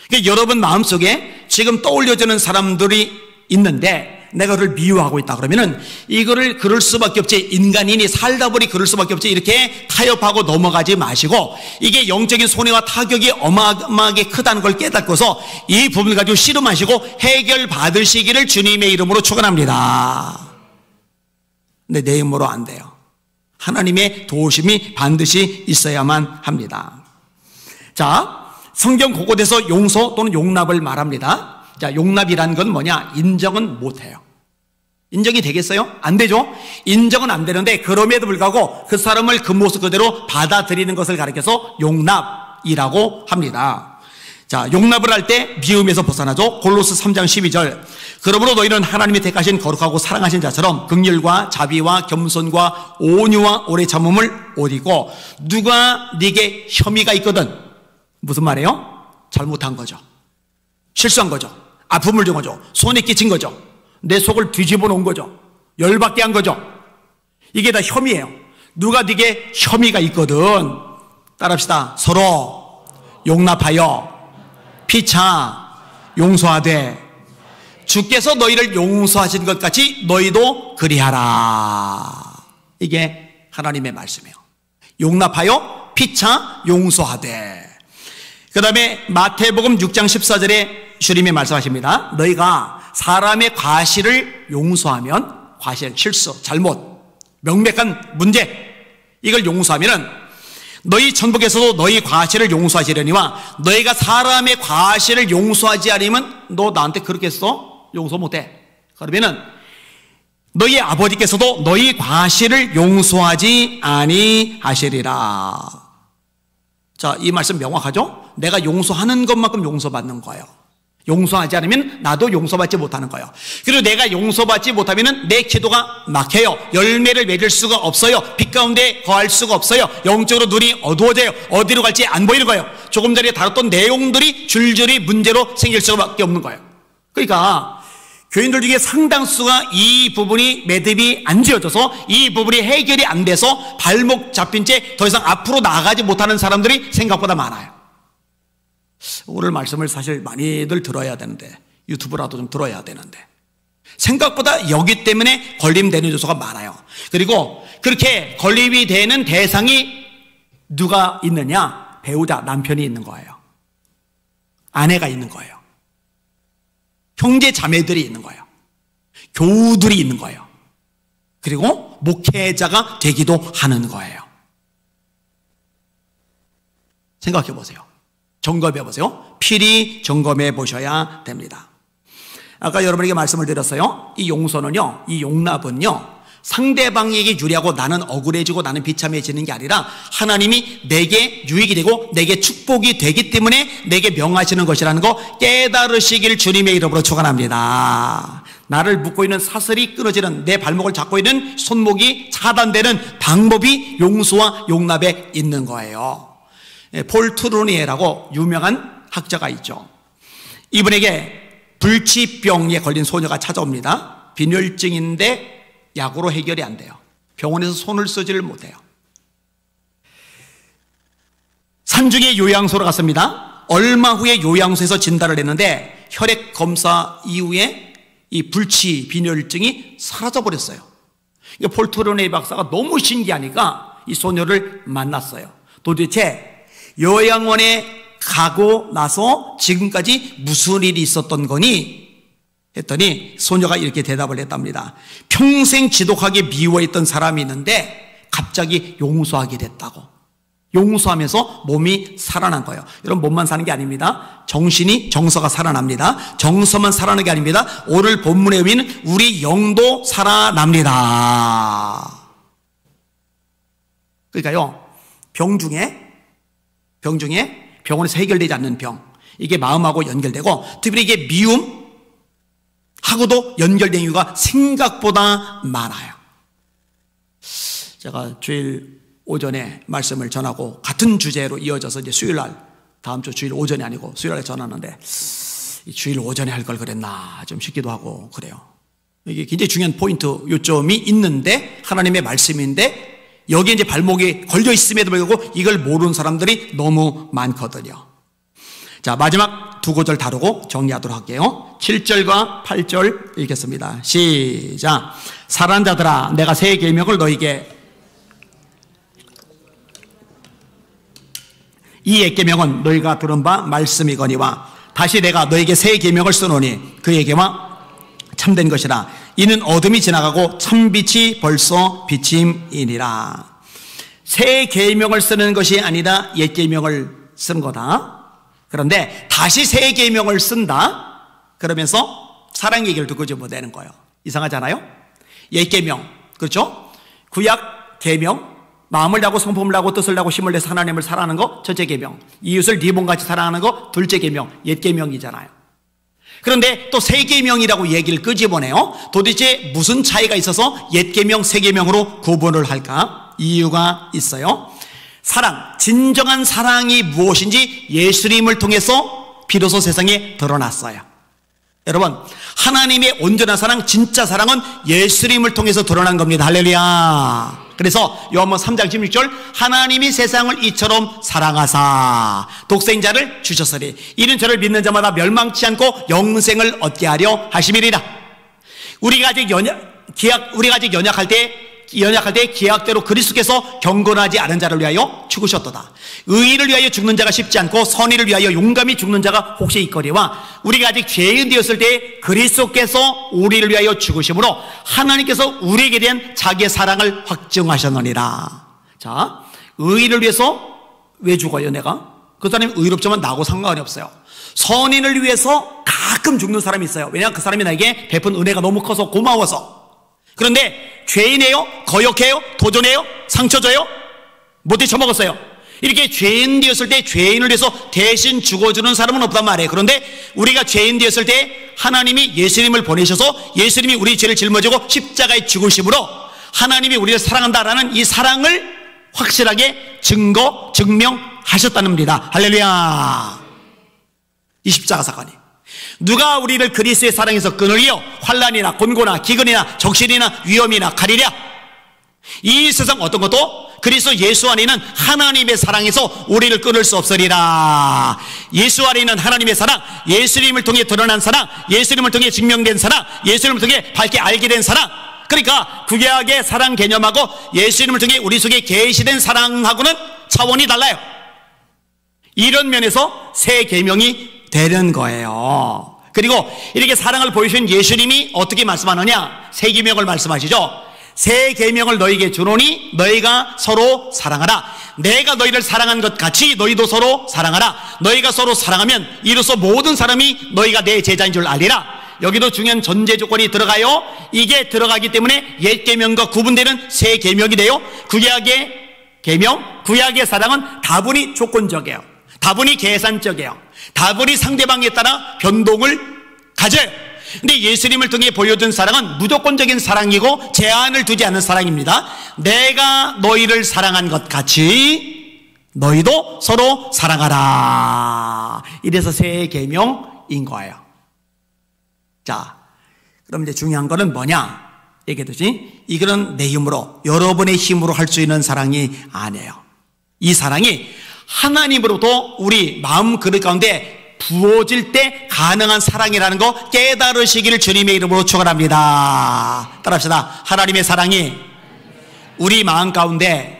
A: 그러니까 여러분 마음속에 지금 떠올려지는 사람들이 있는데 내가 그를 미워하고 있다 그러면은 이거를 그럴 수밖에 없지. 인간인이 살다 보니 그럴 수밖에 없지. 이렇게 타협하고 넘어가지 마시고 이게 영적인 손해와 타격이 어마어마하게 크다는 걸 깨닫고서 이 부분을 가지고 씨름하시고 해결 받으시기를 주님의 이름으로 축원합니다. 근데 내 힘으로 안 돼요. 하나님의 도우심이 반드시 있어야만 합니다. 자, 성경 곳곳에서 용서 또는 용납을 말합니다. 자, 용납이라는 건 뭐냐? 인정은 못해요. 인정이 되겠어요? 안 되죠? 인정은 안 되는데 그럼에도 불구하고 그 사람을 그 모습 그대로 받아들이는 것을 가리켜서 용납이라고 합니다. 자, 용납을 할 때 미움에서 벗어나죠. 골로스 3장 12절. 그러므로 너희는 하나님이 택하신 거룩하고 사랑하신 자처럼 긍휼과 자비와 겸손과 온유와 오래 참음을 옷 입고 누가 네게 혐의가 있거든. 무슨 말이에요? 잘못한 거죠. 실수한 거죠. 아픔을 준 거죠. 손에 끼친 거죠. 내 속을 뒤집어 놓은 거죠. 열받게 한 거죠. 이게 다 혐의예요. 누가 네게 혐의가 있거든. 따라합시다. 서로 용납하여 피차 용서하되 주께서 너희를 용서하신 것 같이 너희도 그리하라. 이게 하나님의 말씀이에요. 용납하여 피차 용서하되. 그 다음에 마태복음 6장 14절에 주님이 말씀하십니다. 너희가 사람의 과실을 용서하면, 과실, 실수, 잘못, 명백한 문제, 이걸 용서하면은 너희 천국에서도 너희 과실을 용서하시려니와 너희가 사람의 과실을 용서하지 않으면 너 나한테 그렇게 했어? 용서 못해. 그러면은 너희 아버지께서도 너희 과실을 용서하지 아니하시리라. 자, 이 말씀 명확하죠? 내가 용서하는 것만큼 용서받는 거예요. 용서하지 않으면 나도 용서받지 못하는 거예요. 그리고 내가 용서받지 못하면 내 기도가 막혀요. 열매를 맺을 수가 없어요. 빛 가운데 거할 수가 없어요. 영적으로 눈이 어두워져요. 어디로 갈지 안 보이는 거예요. 조금 전에 다뤘던 내용들이 줄줄이 문제로 생길 수밖에 없는 거예요. 그러니까 교인들 중에 상당수가 이 부분이 매듭이 안 지어져서 이 부분이 해결이 안 돼서 발목 잡힌 채 더 이상 앞으로 나아가지 못하는 사람들이 생각보다 많아요. 오늘 말씀을 사실 많이들 들어야 되는데, 유튜브라도 좀 들어야 되는데, 생각보다 여기 때문에 걸림되는 요소가 많아요. 그리고 그렇게 걸림이 되는 대상이 누가 있느냐? 배우자, 남편이 있는 거예요. 아내가 있는 거예요. 형제 자매들이 있는 거예요. 교우들이 있는 거예요. 그리고 목회자가 되기도 하는 거예요. 생각해 보세요. 점검해 보세요. 필히 점검해 보셔야 됩니다. 아까 여러분에게 말씀을 드렸어요. 이 용서는요, 이 용납은요, 상대방에게 유리하고 나는 억울해지고 나는 비참해지는 게 아니라 하나님이 내게 유익이 되고 내게 축복이 되기 때문에 내게 명하시는 것이라는 거 깨달으시길 주님의 이름으로 축원합니다. 나를 묶고 있는 사슬이 끊어지는, 내 발목을 잡고 있는 손목이 차단되는 방법이 용서와 용납에 있는 거예요. 폴 트루니에라고 유명한 학자가 있죠. 이분에게 불치병에 걸린 소녀가 찾아옵니다. 빈혈증인데 약으로 해결이 안 돼요. 병원에서 손을 쓰지를 못해요. 산중에 요양소로 갔습니다. 얼마 후에 요양소에서 진단을 했는데 혈액 검사 이후에 이 불치 빈혈증이 사라져버렸어요. 그러니까 폴 트루니에 박사가 너무 신기하니까 이 소녀를 만났어요. 도대체 요양원에 가고 나서 지금까지 무슨 일이 있었던 거니? 했더니 소녀가 이렇게 대답을 했답니다. 평생 지독하게 미워했던 사람이 있는데 갑자기 용서하게 됐다고. 용서하면서 몸이 살아난 거예요. 여러분, 몸만 사는 게 아닙니다. 정신이, 정서가 살아납니다. 정서만 살아나는 게 아닙니다. 오늘 본문에 의한 우리 영도 살아납니다. 그러니까요, 병 중에 병원에서 해결되지 않는 병, 이게 마음하고 연결되고 특별히 이게 미움하고도 연결된 이유가 생각보다 많아요. 제가 주일 오전에 말씀을 전하고 같은 주제로 이어져서 이제 수요일날, 다음 주 주일 오전이 아니고 수요일날 전하는데 주일 오전에 할 걸 그랬나 좀 싶기도 하고 그래요. 이게 굉장히 중요한 포인트, 요점이 있는데 하나님의 말씀인데 여기에 이제 발목이 걸려 있음에도 불구하고 이걸 모르는 사람들이 너무 많거든요. 자, 마지막 두 구절 다루고 정리하도록 할게요. 7절과 8절 읽겠습니다. 시작. 사랑하는 자들아, 내가 새 계명을 너희에게, 이 옛 계명은 너희가 들은 바 말씀이거니와 다시 내가 너에게 새 계명을 쓰노니 그에게와 참된 것이라. 이는 어둠이 지나가고 참빛이 벌써 비침이니라. 새 계명을 쓰는 것이 아니라 옛 계명을 쓰는 거다. 그런데 다시 새 계명을 쓴다? 그러면서 사랑 얘기를 또 끄집어내는 거예요. 이상하잖아요? 옛 계명, 그렇죠? 구약 계명, 마음을 다하고 성품을 다하고 뜻을 다하고 힘을 내서 하나님을 사랑하는 거 첫째 계명, 이웃을 네 몸같이 사랑하는 거 둘째 계명, 옛 계명이잖아요. 그런데 또 새 계명이라고 얘기를 끄집어내요. 도대체 무슨 차이가 있어서 옛 계명, 새 계명으로 구분을 할까? 이유가 있어요. 사랑, 진정한 사랑이 무엇인지 예수님을 통해서 비로소 세상에 드러났어요. 여러분, 하나님의 온전한 사랑, 진짜 사랑은 예수님을 통해서 드러난 겁니다. 할렐루야. 그래서 요한복음 3장 16절, 하나님이 세상을 이처럼 사랑하사 독생자를 주셨으니 이는 저를 믿는 자마다 멸망치 않고 영생을 얻게 하려 하심이리라. 우리가 아직 연약할 때 기약대로 그리스도께서 경건하지 않은 자를 위하여 죽으셨도다. 의인을 위하여 죽는 자가 쉽지 않고 선의를 위하여 용감히 죽는 자가 혹시 있거니와 우리가 아직 죄인 되었을 때 그리스도께서 우리를 위하여 죽으심으로 하나님께서 우리에게 대한 자기의 사랑을 확증하셨느니라. 자, 의인을 위해서 왜 죽어요 내가? 그 사람이 의롭지만 나하고 상관이 없어요. 선인을 위해서 가끔 죽는 사람이 있어요. 왜냐하면 그 사람이 나에게 베푼 은혜가 너무 커서 고마워서. 그런데 죄인이에요? 거역해요? 도전해요? 상처 줘요? 못해 처먹었어요. 이렇게 죄인 되었을 때 죄인을 위해서 대신 죽어주는 사람은 없단 말이에요. 그런데 우리가 죄인 되었을 때 하나님이 예수님을 보내셔서 예수님이 우리 죄를 짊어지고 십자가에 죽으심으로 하나님이 우리를 사랑한다라는 이 사랑을 확실하게 증명하셨다는 겁니다. 할렐루야. 이 십자가 사건이 누가 우리를 그리스도의 사랑에서 끊으리요? 환난이나 곤고나 기근이나 적신이나 위험이나 칼이랴. 이 세상 어떤 것도 그리스도 예수 안에 있는 하나님의 사랑에서 우리를 끊을 수 없으리라. 예수 안에 있는 하나님의 사랑, 예수님을 통해 드러난 사랑, 예수님을 통해 증명된 사랑, 예수님을 통해 밝게 알게 된 사랑. 그러니까 구약의 사랑 개념하고 예수님을 통해 우리 속에 계시된 사랑하고는 차원이 달라요. 이런 면에서 새 계명이 되는 거예요. 그리고 이렇게 사랑을 보여주신 예수님이 어떻게 말씀하느냐? 새 계명을 말씀하시죠. 새 계명을 너희에게 주노니 너희가 서로 사랑하라. 내가 너희를 사랑한 것 같이 너희도 서로 사랑하라. 너희가 서로 사랑하면 이로써 모든 사람이 너희가 내 제자인 줄 알리라. 여기도 중요한 전제 조건이 들어가요. 이게 들어가기 때문에 옛 계명과 구분되는 새 계명이 돼요. 구약의 계명, 구약의 사랑은 다분히 조건적이에요. 다분히 계산적이에요. 다분히 상대방에 따라 변동을 가져요. 근데 예수님을 통해 보여준 사랑은 무조건적인 사랑이고 제한을 두지 않는 사랑입니다. 내가 너희를 사랑한 것 같이 너희도 서로 사랑하라. 이래서 새 계명인 거예요. 자, 그럼 이제 중요한 거는 뭐냐? 얘기했듯이 이거는 내 힘으로, 여러분의 힘으로 할 수 있는 사랑이 아니에요. 이 사랑이 하나님으로부터 우리 마음 그릇 가운데 부어질 때 가능한 사랑이라는 거 깨달으시기를 주님의 이름으로 축원합니다. 따라합시다. 하나님의 사랑이 우리 마음 가운데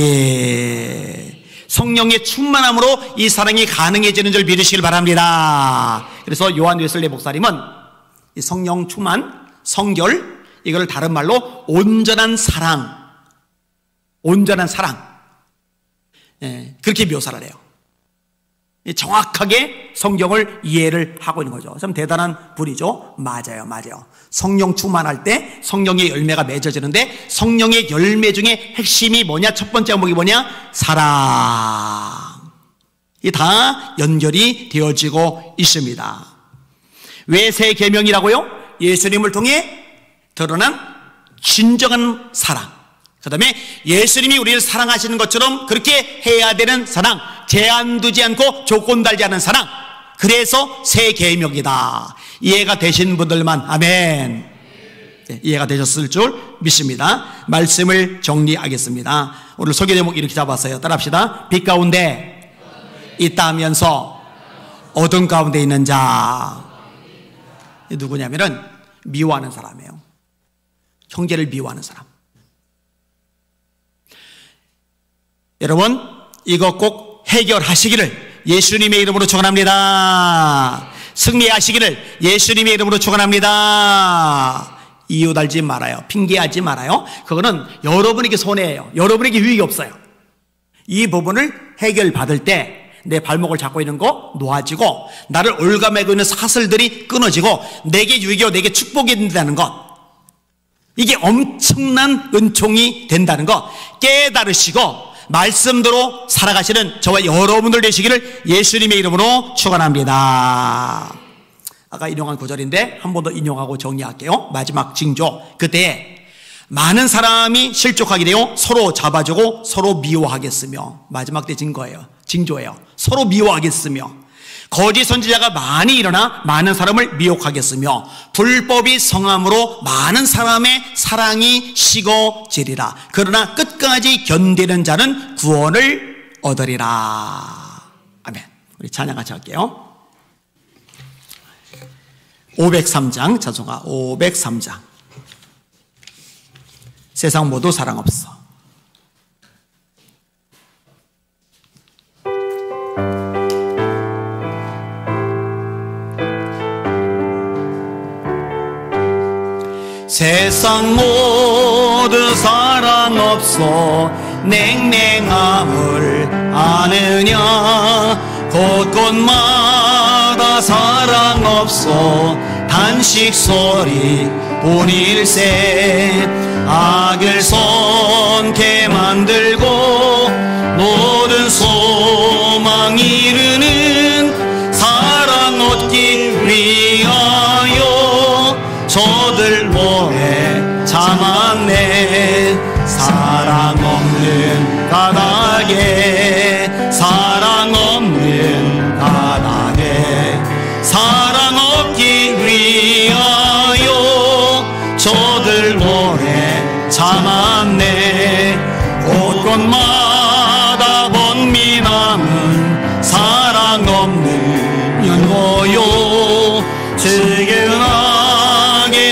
A: 부은바되미리. 성령의 충만함으로 이 사랑이 가능해지는 줄 믿으시길 바랍니다. 그래서 요한 웨슬리 목사님은 이 성령 충만, 성결, 이걸 다른 말로 온전한 사랑, 그렇게 묘사를 해요. 정확하게 성경을 이해를 하고 있는 거죠. 참 대단한 분이죠. 맞아요. 성령 충만할 때 성령의 열매가 맺어지는데 성령의 열매 중에 핵심이 뭐냐? 첫 번째 항목이 뭐냐? 사랑. 이게 다 연결이 되어지고 있습니다. 왜 새 계명이라고요? 예수님을 통해 드러난 진정한 사랑. 그 다음에 예수님이 우리를 사랑하시는 것처럼 그렇게 해야 되는 사랑, 제한 두지 않고 조건 달지 않은 사랑. 그래서 새 계명이다. 이해가 되신 분들만 아멘. 네, 이해가 되셨을 줄 믿습니다. 말씀을 정리하겠습니다. 오늘 소개 제목 이렇게 잡았어요. 따라합시다. 빛 가운데 있다면서 어둠 가운데 있는 자. 누구냐면은 미워하는 사람이에요. 형제를 미워하는 사람. 여러분, 이거 꼭 해결하시기를 예수님의 이름으로 축원합니다. 승리하시기를 예수님의 이름으로 축원합니다. 이유 달지 말아요. 핑계하지 말아요. 그거는 여러분에게 손해예요. 여러분에게 유익이 없어요. 이 부분을 해결받을 때 내 발목을 잡고 있는 거 놓아지고, 나를 올가매고 있는 사슬들이 끊어지고 내게 유익이요 내게 축복이 된다는 것, 이게 엄청난 은총이 된다는 것 깨달으시고 말씀대로 살아가시는 저와 여러분들 되시기를 예수님의 이름으로 축원합니다. 아까 인용한 구절인데 한 번 더 인용하고 정리할게요. 마지막 징조. 그때 많은 사람이 실족하게 되어 서로 잡아주고 서로 미워하겠으며, 마지막 때 증거예요. 징조예요. 서로 미워하겠으며, 거짓 선지자가 많이 일어나 많은 사람을 미혹하겠으며, 불법이 성함으로 많은 사람의 사랑이 식어지리라. 그러나 끝까지 견디는 자는 구원을 얻으리라. 아멘. 우리 찬양 같이 할게요. 503장 찬송가 503장. 세상 모두 사랑 없어. 세상 모두 사랑 없어 냉랭함을 아느냐. 곳곳마다 사랑 없어 단식 소리 뿐일세. 악을 손게 만들고 모든 소망 이루는 사랑 얻기 위하여 저들 모에 참았네. 사랑 없는 바닥에, 사랑 없는 바닥에 사랑 얻기 위하여 저들 모에 참았네. 곳곳마다 번민함은 사랑 없는 연고요. 지근하게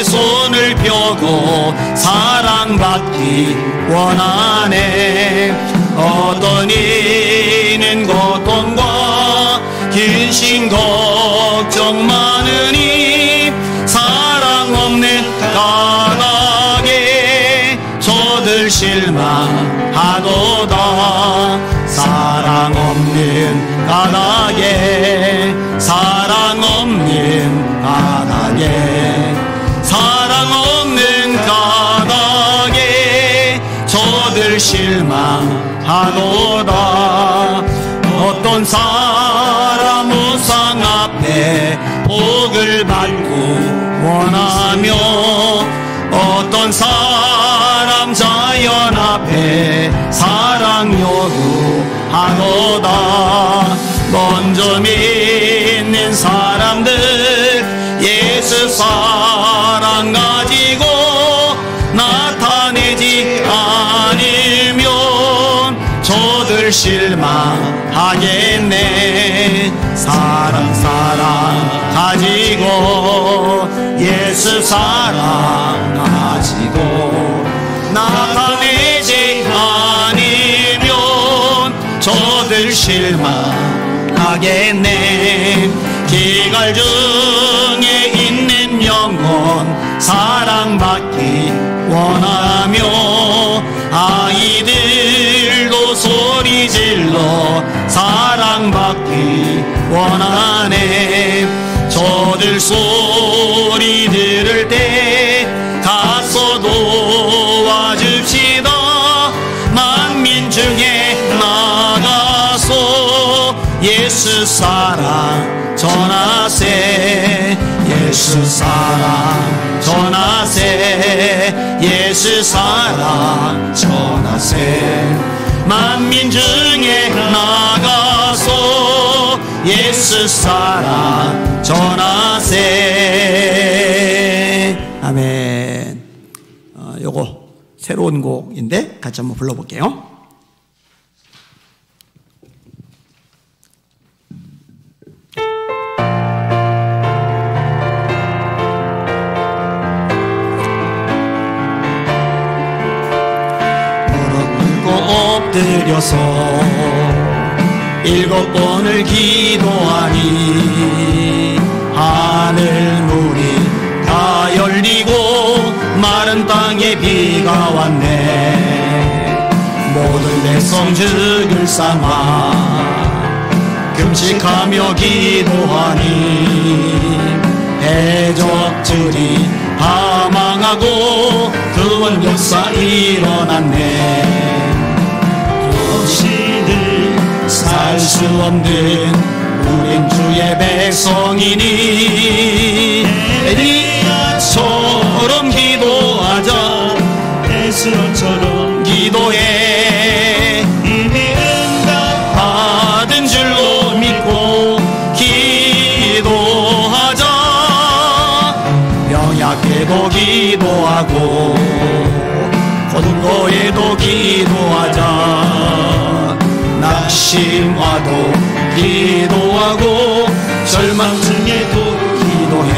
A: 손을 펴고 사랑받기 원하네. 어떤 이는 고통과 근심 걱정 많으니 사랑 없는 가닥에 저들 실망하도다. 사랑 없는 가닥에, 사랑 없는 가닥에, 사랑 없는 가닥에 저들 실망하도다. 어떤 사람 우상 앞에 복을 받고 원하며, 어떤 사람 자연 앞에 사랑 요구하도다. 먼저 믿는 사람들 예수 사랑 가지고 나타내지 않으면 저들 실망하겠네. 사랑 가지고 예수 사랑 가지고 나타내지 않으면 저들 실망하겠네. 기갈 중에 있는 영혼 사랑받기 원하며, 아이들도 소리 질러 사랑받기 원하네. 저들 소리 들을 때 가서 도와줍시다. 만민 중에 나가서 예수 사랑 전하세. 예수 사랑 전하세. 예수 사랑 전하세. 만민 중에 나가서 예수 사랑 전하세. 아멘. 요거 새로운 곡인데 같이 한번 불러볼게요. 엎드려서 7번을 기도하니 하늘 문이 다 열리고 마른 땅에 비가 왔네. 모든 백성 죽을 삼아 금식하며 기도하니 해적들이 파망하고 그원 역사 일어났네. 도시들 살 수 없는 우린 주의 백성이니 엘리야처럼 기도하자. 에스더처럼 기도해. 이미 응답받은 줄로 믿고 기도하자. 병약해도 기도하고 고통도에도 기도하자. 낙심 와도 기도하고 절망 중에도 기도해.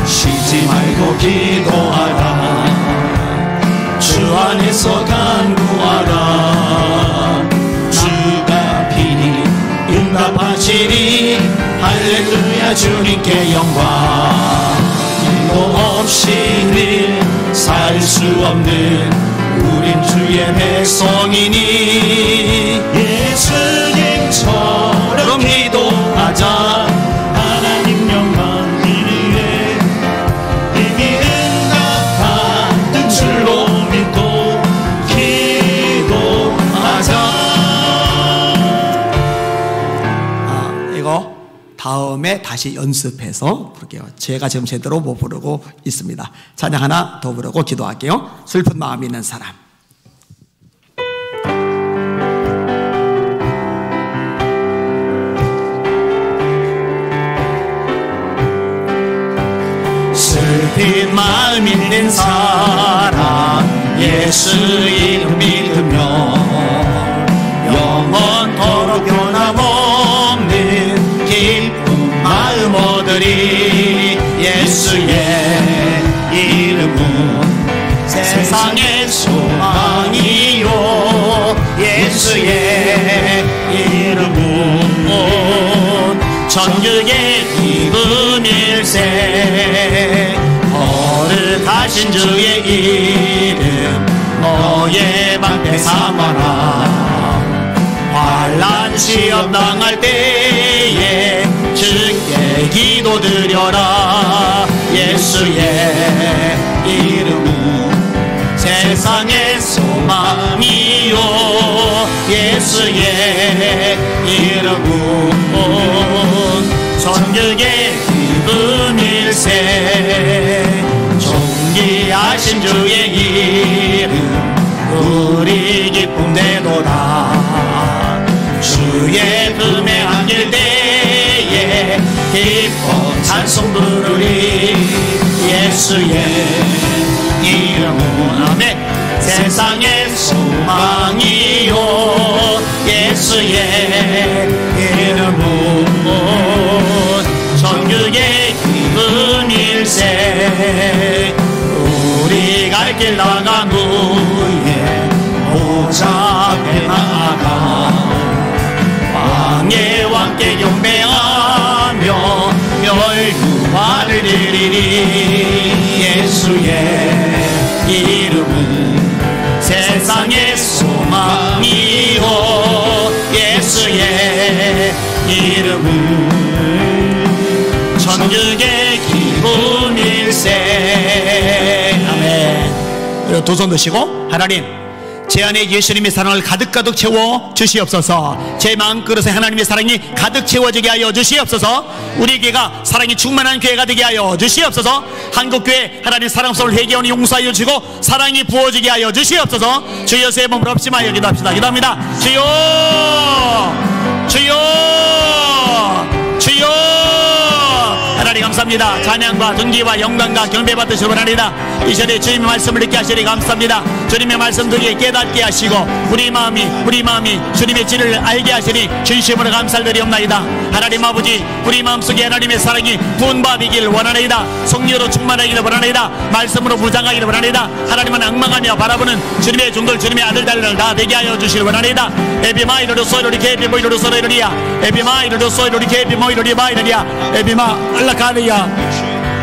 A: 쉬지 말고 기도하라. 주 안에서 간구하라. 주가 비니 응답하시리. 할렐루야 주님께 영광. 기도 없이는 살 수 없는 우린 주의 백성이니 예수님처럼 기도하자. 하나님 영광 위에 이미 응답받은 줄로 믿고 기도하자. 이거 다음에 다시 연습해서 부를게요. 제가 지금 제대로 못 부르고 있습니다. 찬양 하나 더 부르고 기도할게요. 슬픈 마음 있는 사람. 슬픈 마음 있는 사람 예수 이름 믿으며 영원토록 변함없는 기쁜 마음 얻으리. 예수의 이름은 세상의 소망이요. 예수의 이름은 천국의 기쁨일세. 거룩하신 주의 이름 너의 방패 삼아라. 환난 시험 당할 때에 주께 기도드려라. 예수의 이름은 세상의 소망이요. 예수의 이름은 천국의 기쁨일세. 존귀하신 주의 이름 우리 기쁨 되도다. 주의 품에 안길 때에 기뻐 찬송 부르리. 예수의 이름은 아멘 세상의 소망이요. 예수의 이름은 천국의 기쁨일세. 우리 갈 길 나간 후에 보좌 앞에 나아가 왕의 왕께 경배하며 멸류관을 드리리. 예수의 이름은 세상의 소망이요. 예수의 이름은 천국의 기쁨일세. 아멘. 두 손 드시고 하나님 제 안에 예수님의 사랑을 가득가득 채워 주시옵소서. 제 마음그릇에 하나님의 사랑이 가득 채워지게 하여 주시옵소서. 우리 교회가 사랑이 충만한 교회가 되게 하여 주시옵소서. 한국교회 하나님 사랑스러운 회개원이 용서하여 주시고 사랑이 부어지게 하여 주시옵소서. 주여 세 번 부럽지 마여 기도합시다. 기도합니다. 주여 주여 주여. 하나님 감사합니다. 찬양과 존귀와 영광과 경배 받으시기 바랍니다. 이 자리에 주님의 말씀을 듣게 하시니 감사합니다. 주님의 말씀 듣게 깨닫게 하시고 우리 마음이 주님의 질을 알게 하시니 진심으로 감사드리옵나이다. 하나님 아버지 우리 마음속에 하나님의 사랑이 분바되기를 원하나이다. 성령으로 충만하기를 원하나이다. 말씀으로 무장하기를 원하나이다. 하나님은 앙망하며 바라보는 주님의 종들 주님의 아들들을 다 되게 하여 주시길 원하나이다. 에비마 이르르소 이르리케 에비모 이르르소 이르리야 에비마 이르르소 이르리케 에비모 이르리바 이르리야 에비마 알라카리야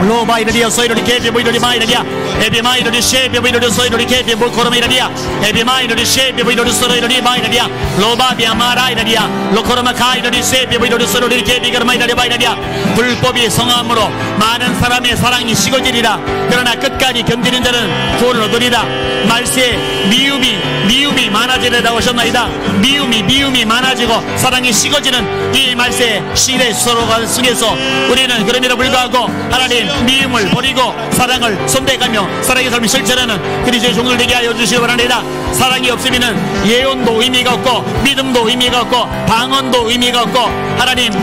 A: 로바이러리아 소이러리 케비 보이러리 마이러리아 에비 마이러리 쉐비 보이러리 소이러리 케비 볼코로마이러리아 에비 마이러리 쉐비 보이러리 소이러리 마이러리아 로바비아 마라이러리아 로코로마 카이러리 쉐비 보이러리 소이러리 케비 가르마이러리 마이러리아 불법이 성함으로 많은 사람의 사랑이 식어지리라. 그러나 끝까지 견디는 자는 구원을 얻으리라. 말세에 미움이 많아지리라고 하셨나이다. 미움이 많아지고 사랑이 식어지는 이 말세 시대 속에서 우리는 그럼에도 불구하고 하나님 미움을 버리고 사랑을 선택하며 사랑의 삶을 실천하는 그리스도의 종들 되게 하여 주시기 바랍니다. 사랑이 없으면 예언도 의미가 없고 믿음도 의미가 없고 방언도 의미가 없고 하나님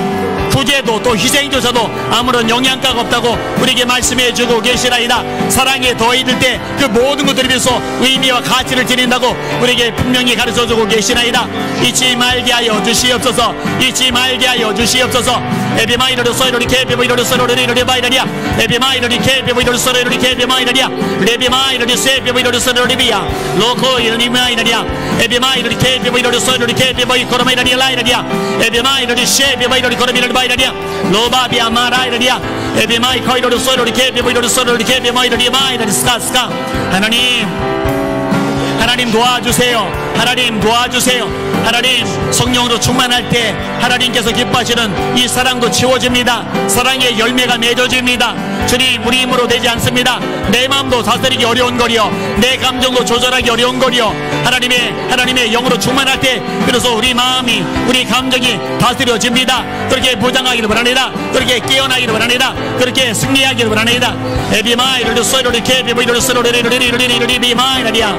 A: 구제도 또 희생조차도 아무런 영향가가 없다고 우리에게 말씀해 주고 계시나이다. 사랑에 더해질 때 그 모든 것들에 비해서 의미와 가치를 지닌다고 우리에게 분명히 가르쳐 주고 계시나이다. 잊지 말게 하여 주시옵소서. 잊지 말게 하여 주시옵소서. 에비마이너리 소이로리 케비보이로리 소이로리 레바이너리아 에비마이너리 케비보이로리 소이로리 케비마이너리아 레비마이너리 세비보이로리 소이로리 비아 로코 이르니마이너리아 에비마이너리 케비보이로리 소이로리 케비보이 코로마이너리 라이너리아 에비마이너리 쉐비보이로리 코로미너리 바이너리아 로바비아 마라이너리아 에비마이 코이로리 소이로리 케비보이로리 소이로리 케비마이너리 마이너리 스카 하나님 도와주세요. 하나님 도와주세요. 하나님 성령으로 충만할 때 하나님께서 기뻐하시는 이 사랑도 지워집니다. 사랑의 열매가 맺어집니다. 주님 우리 힘으로 되지 않습니다. 내 마음도 다스리기 어려운 거리요 내 감정도 조절하기 어려운 거리요 하나님의 영으로 충만할 때 그래서 우리 마음이 우리 감정이 다스려집니다. 그렇게 무장하기를 바랍니다. 그렇게 깨어나기를 바랍니다. 그렇게 승리하기를 바랍니다. 에비마이를 소이로리 케비보이로리 소이로리 비마이라리아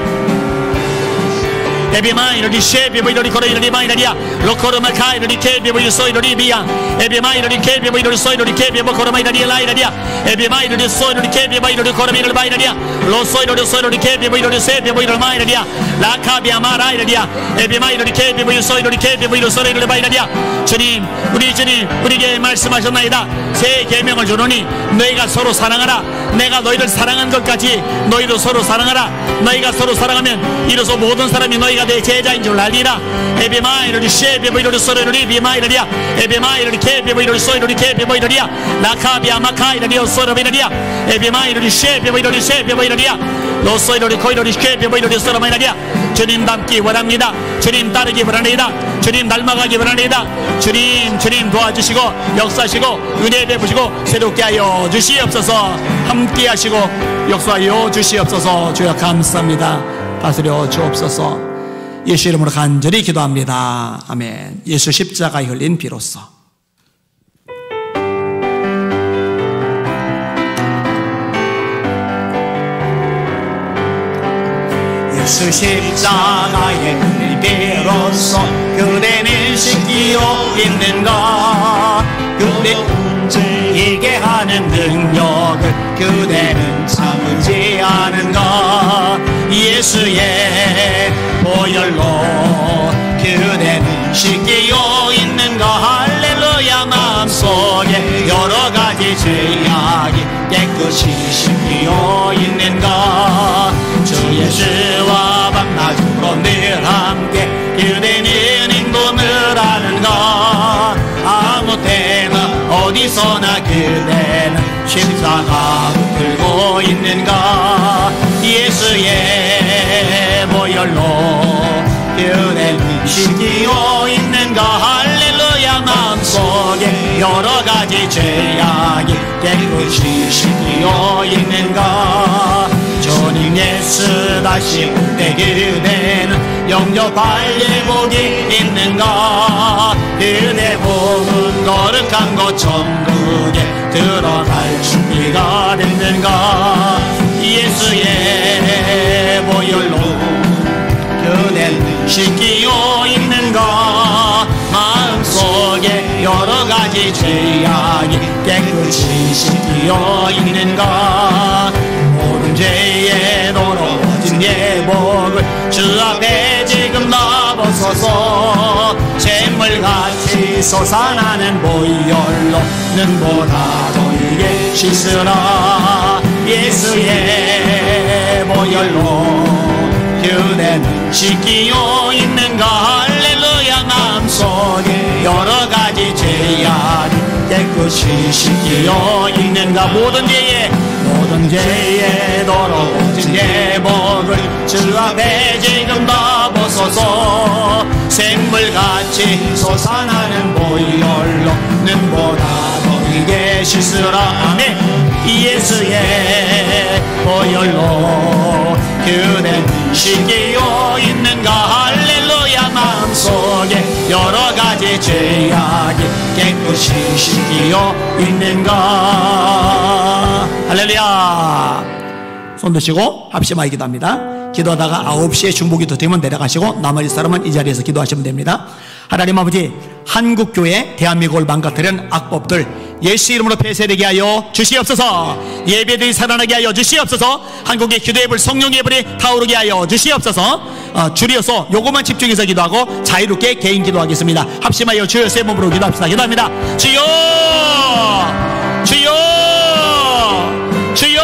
A: 에비마이너리 쉐비보이로리 코로이로리 마이너리아 로코로마 카이로리 케비보이로리 소이로리 비아 에비마이너리 케비보이로리 소이로리 케비보 코로마이너리 라이너리아 에비마이너리 소이로리 케비보이로리 코로미노리 마이너리아 로소이로리 소이로리 케비보이로리 세비보이로리 마이너리아 라카비아 마라이너리아 에비마이너리 케비보이로리 소이로리 케비보이로리 소이로리 마이너리아 주님 우리에게 말씀하셨나이다. 새 계명을 주노니 너희가 서로 사랑하라. 내가 너희를 사랑한 것 같이 너희도 서로 사랑하라. 너희가 서로 사랑하면 이로써 모든 사람이 너희가 내 제자인 줄 알리라. 에비마이너리 쉐비보이로리 소이로리 비마이너리아 에비마이너리 케비보이로리 소이로리 케비보이로리아 라카비아 마카이너리오 소이로비너리아 에비마이너리 쉐비보이로리 쉐비보이로리아 로소이로리 코이로리 케비보이로리 소이로마이너리아 주님 닮기 원합니다. 주님 따르기 원합니다. 주님 닮아가기 원합니다. 주님 도와주시고 역사하시고 은혜 베푸시고 새롭게 하여 주시옵소서. 함께 하시고 역사하여 주시옵소서. 주여 감사합니다. 다스려 주옵소서. 예수 이름으로 간절히 기도합니다. 아멘. 예수 십자가에 흘린 피로써 예수 십자가에 흘린 피로써 그대는 씻기어 있는가. 그대 움직이게 하는 능력을 그대는 참지 않은가. 예수의 보혈로 그대는 씻기어 있는가. 할렐루야. 마음속에 여러가지 죄악이 깨끗이 씻기어 있는가. 주 예수와 밤낮으로 늘 함께 그대는 인도를 하는가. 아무 때나 어디서나 그대는 십자가 들고 있는가. 예수의 보혈로 그대는 씻기어 있는가. 할렐루야. 마음속에 여러가지 죄악이 깨끗이 씻기어 있는가. 주님 예수 다시 올 때 그대는 영접할 예복이 있는가. 그대 몸은 거룩한 것 천국에 들어갈 준비가 됐는가. 예수의 보혈로 그대는 씻기어 있는가. 마음속에 여러가지 죄악이 깨끗이 씻기어 있는가. 모든 죄에 더러워진 예복을 주 앞에 지금 놔보소서. 샘물같이 솟아나는 보혈로 눈보다 더이게 씻으라. 예수의 보혈로 그대는 씻기어 있는가. 할렐루야. 마음속에 여러가지 죄악이 깨끗이 씻기어 있는가. 모든 죄에 더러워진 예복을 주 앞에 지금 다 벗어서 샘물같이 솟아나는 보혈로 눈보다 너희에게 씻으라. 아멘. 예수의 보혈로 그대 씻기어 있는가. 할렐루야. 마음속에 여러가지 죄악이 깨끗이 씻기어 있는가. 할렐루야. 손 드시고 합심하게 기도합니다. 기도하다가 9시에 중보기도 되면 내려가시고 나머지 사람은 이 자리에서 기도하시면 됩니다. 하나님 아버지, 한국교회 대한민국을 망가뜨리는 악법들 예수 이름으로 폐쇄되게 하여 주시옵소서. 예배들이 살아나게 하여 주시옵소서. 한국의 기도의 불, 성령의 불이 타오르게 하여 주시옵소서. 줄여서 요것만 집중해서 기도하고 자유롭게 개인 기도하겠습니다. 합심하여 주여 세 몸으로 기도합시다. 기도합니다. 주여, 주여, 주여.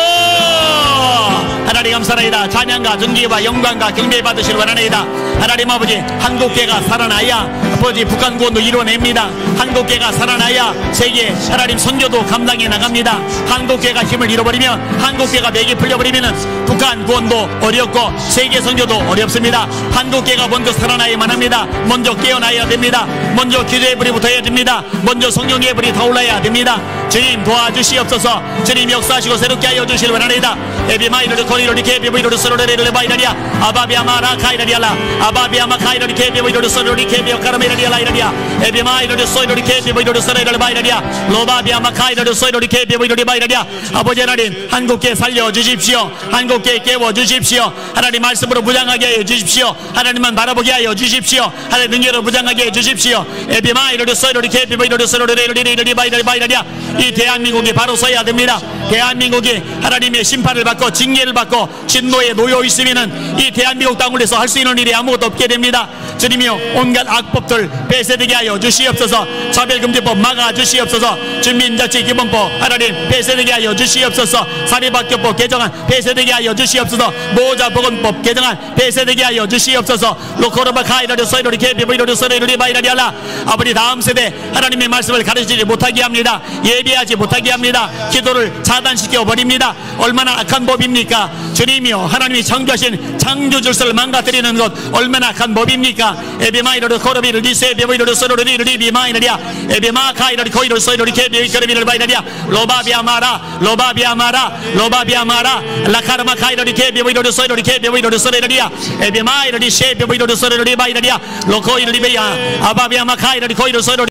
A: 하나님 감사합니다. 찬양과 존귀와 영광과 경배 받으시길 원하나이다. 하나님 아버지, 한국교회가 살아나야 아버지 북한 구원도 이루어냅니다. 한국교회가 살아나야 세계 하나님 선교도 감당해 나갑니다. 한국교회가 힘을 잃어버리면, 한국교회가 맥이 풀려버리면 북한 구원도 어렵고 세계 선교도 어렵습니다. 한국교회가 먼저 살아나야만 합니다. 먼저 깨어나야 됩니다. 먼저 기도의 불이 붙어야 됩니다. 먼저 성령의 불이 타올라야 됩니다. 주님 도와주시옵소서. 주님 역사하시고 새롭게 하여 주실 원하나이다. 에비마이르르 코리르리 케비브이르르 소로레레레 바이라리아 아바비아마라 카이라리알라 아바비아마 카이르리 케비브이르르 소로리 케비오 카라메라리알라 이라리아 에비마이르르 소이르리 케비브이르르 소레레레 바이라리아 로바비아마 카이르르 소이르리 케비브이르르 바이라리아. 아버지 하나님, 한국교회 살려주십시오. 한국교회 깨워주십시오. 하나님 말씀으로 무장하게 하여 주십시오. 하나님만 바라보게 하여 주십시오. 하나님 능력으로 무장하게 해 주십시오. 에비마이르르 소이르리 케비브이르르 소로레레레레 바이라리아. 이 대한민국이 바로 서야 됩니다. 대한민국이 하나님의 심판을 받고 징계를 받고 진노에 놓여 있으면은 이 대한민국 땅을 위해서 할 수 있는 일이 아무것도 없게 됩니다. 주님이여, 온갖 악법들 폐쇄되게 하여 주시옵소서. 차별금지법 막아 주시옵소서. 주민자치기본법 하나님 폐쇄되게 하여 주시옵소서. 사립학교법 개정안 폐쇄되게 하여 주시옵소서. 모자보건법 개정안 폐쇄되게 하여 주시옵소서. 로코로바 카이라리 소이로리 케비브이로리 소이로리 바이라리알라. 아버지, 다음 세대 하나님의 말씀을 가르치지 못하게 합니다. 예배하지 못하게 합니다. 기도를 차단시켜 버립니다. 얼마나 악한 법입니까? 주님이여, 하나님이 창조하신 창조 질서를 망가뜨리는 것 얼마나 악한 법입니까? 에비마이르르 코르비르 리세비브이르르 소로리 리비마이르리아 에비마카이르리 코이르 소이르리 케비브이르르 바이라리아 로바비아마라 로바비아마라 로바비아마라 라카르마카이르리 케비브이르르 소이르리 케비브이르르 소레리아 에비마이르리 셰비브이르르 소레리 바이라리아 로코이르리베야 아바비아마카이르리 코이르 소이르리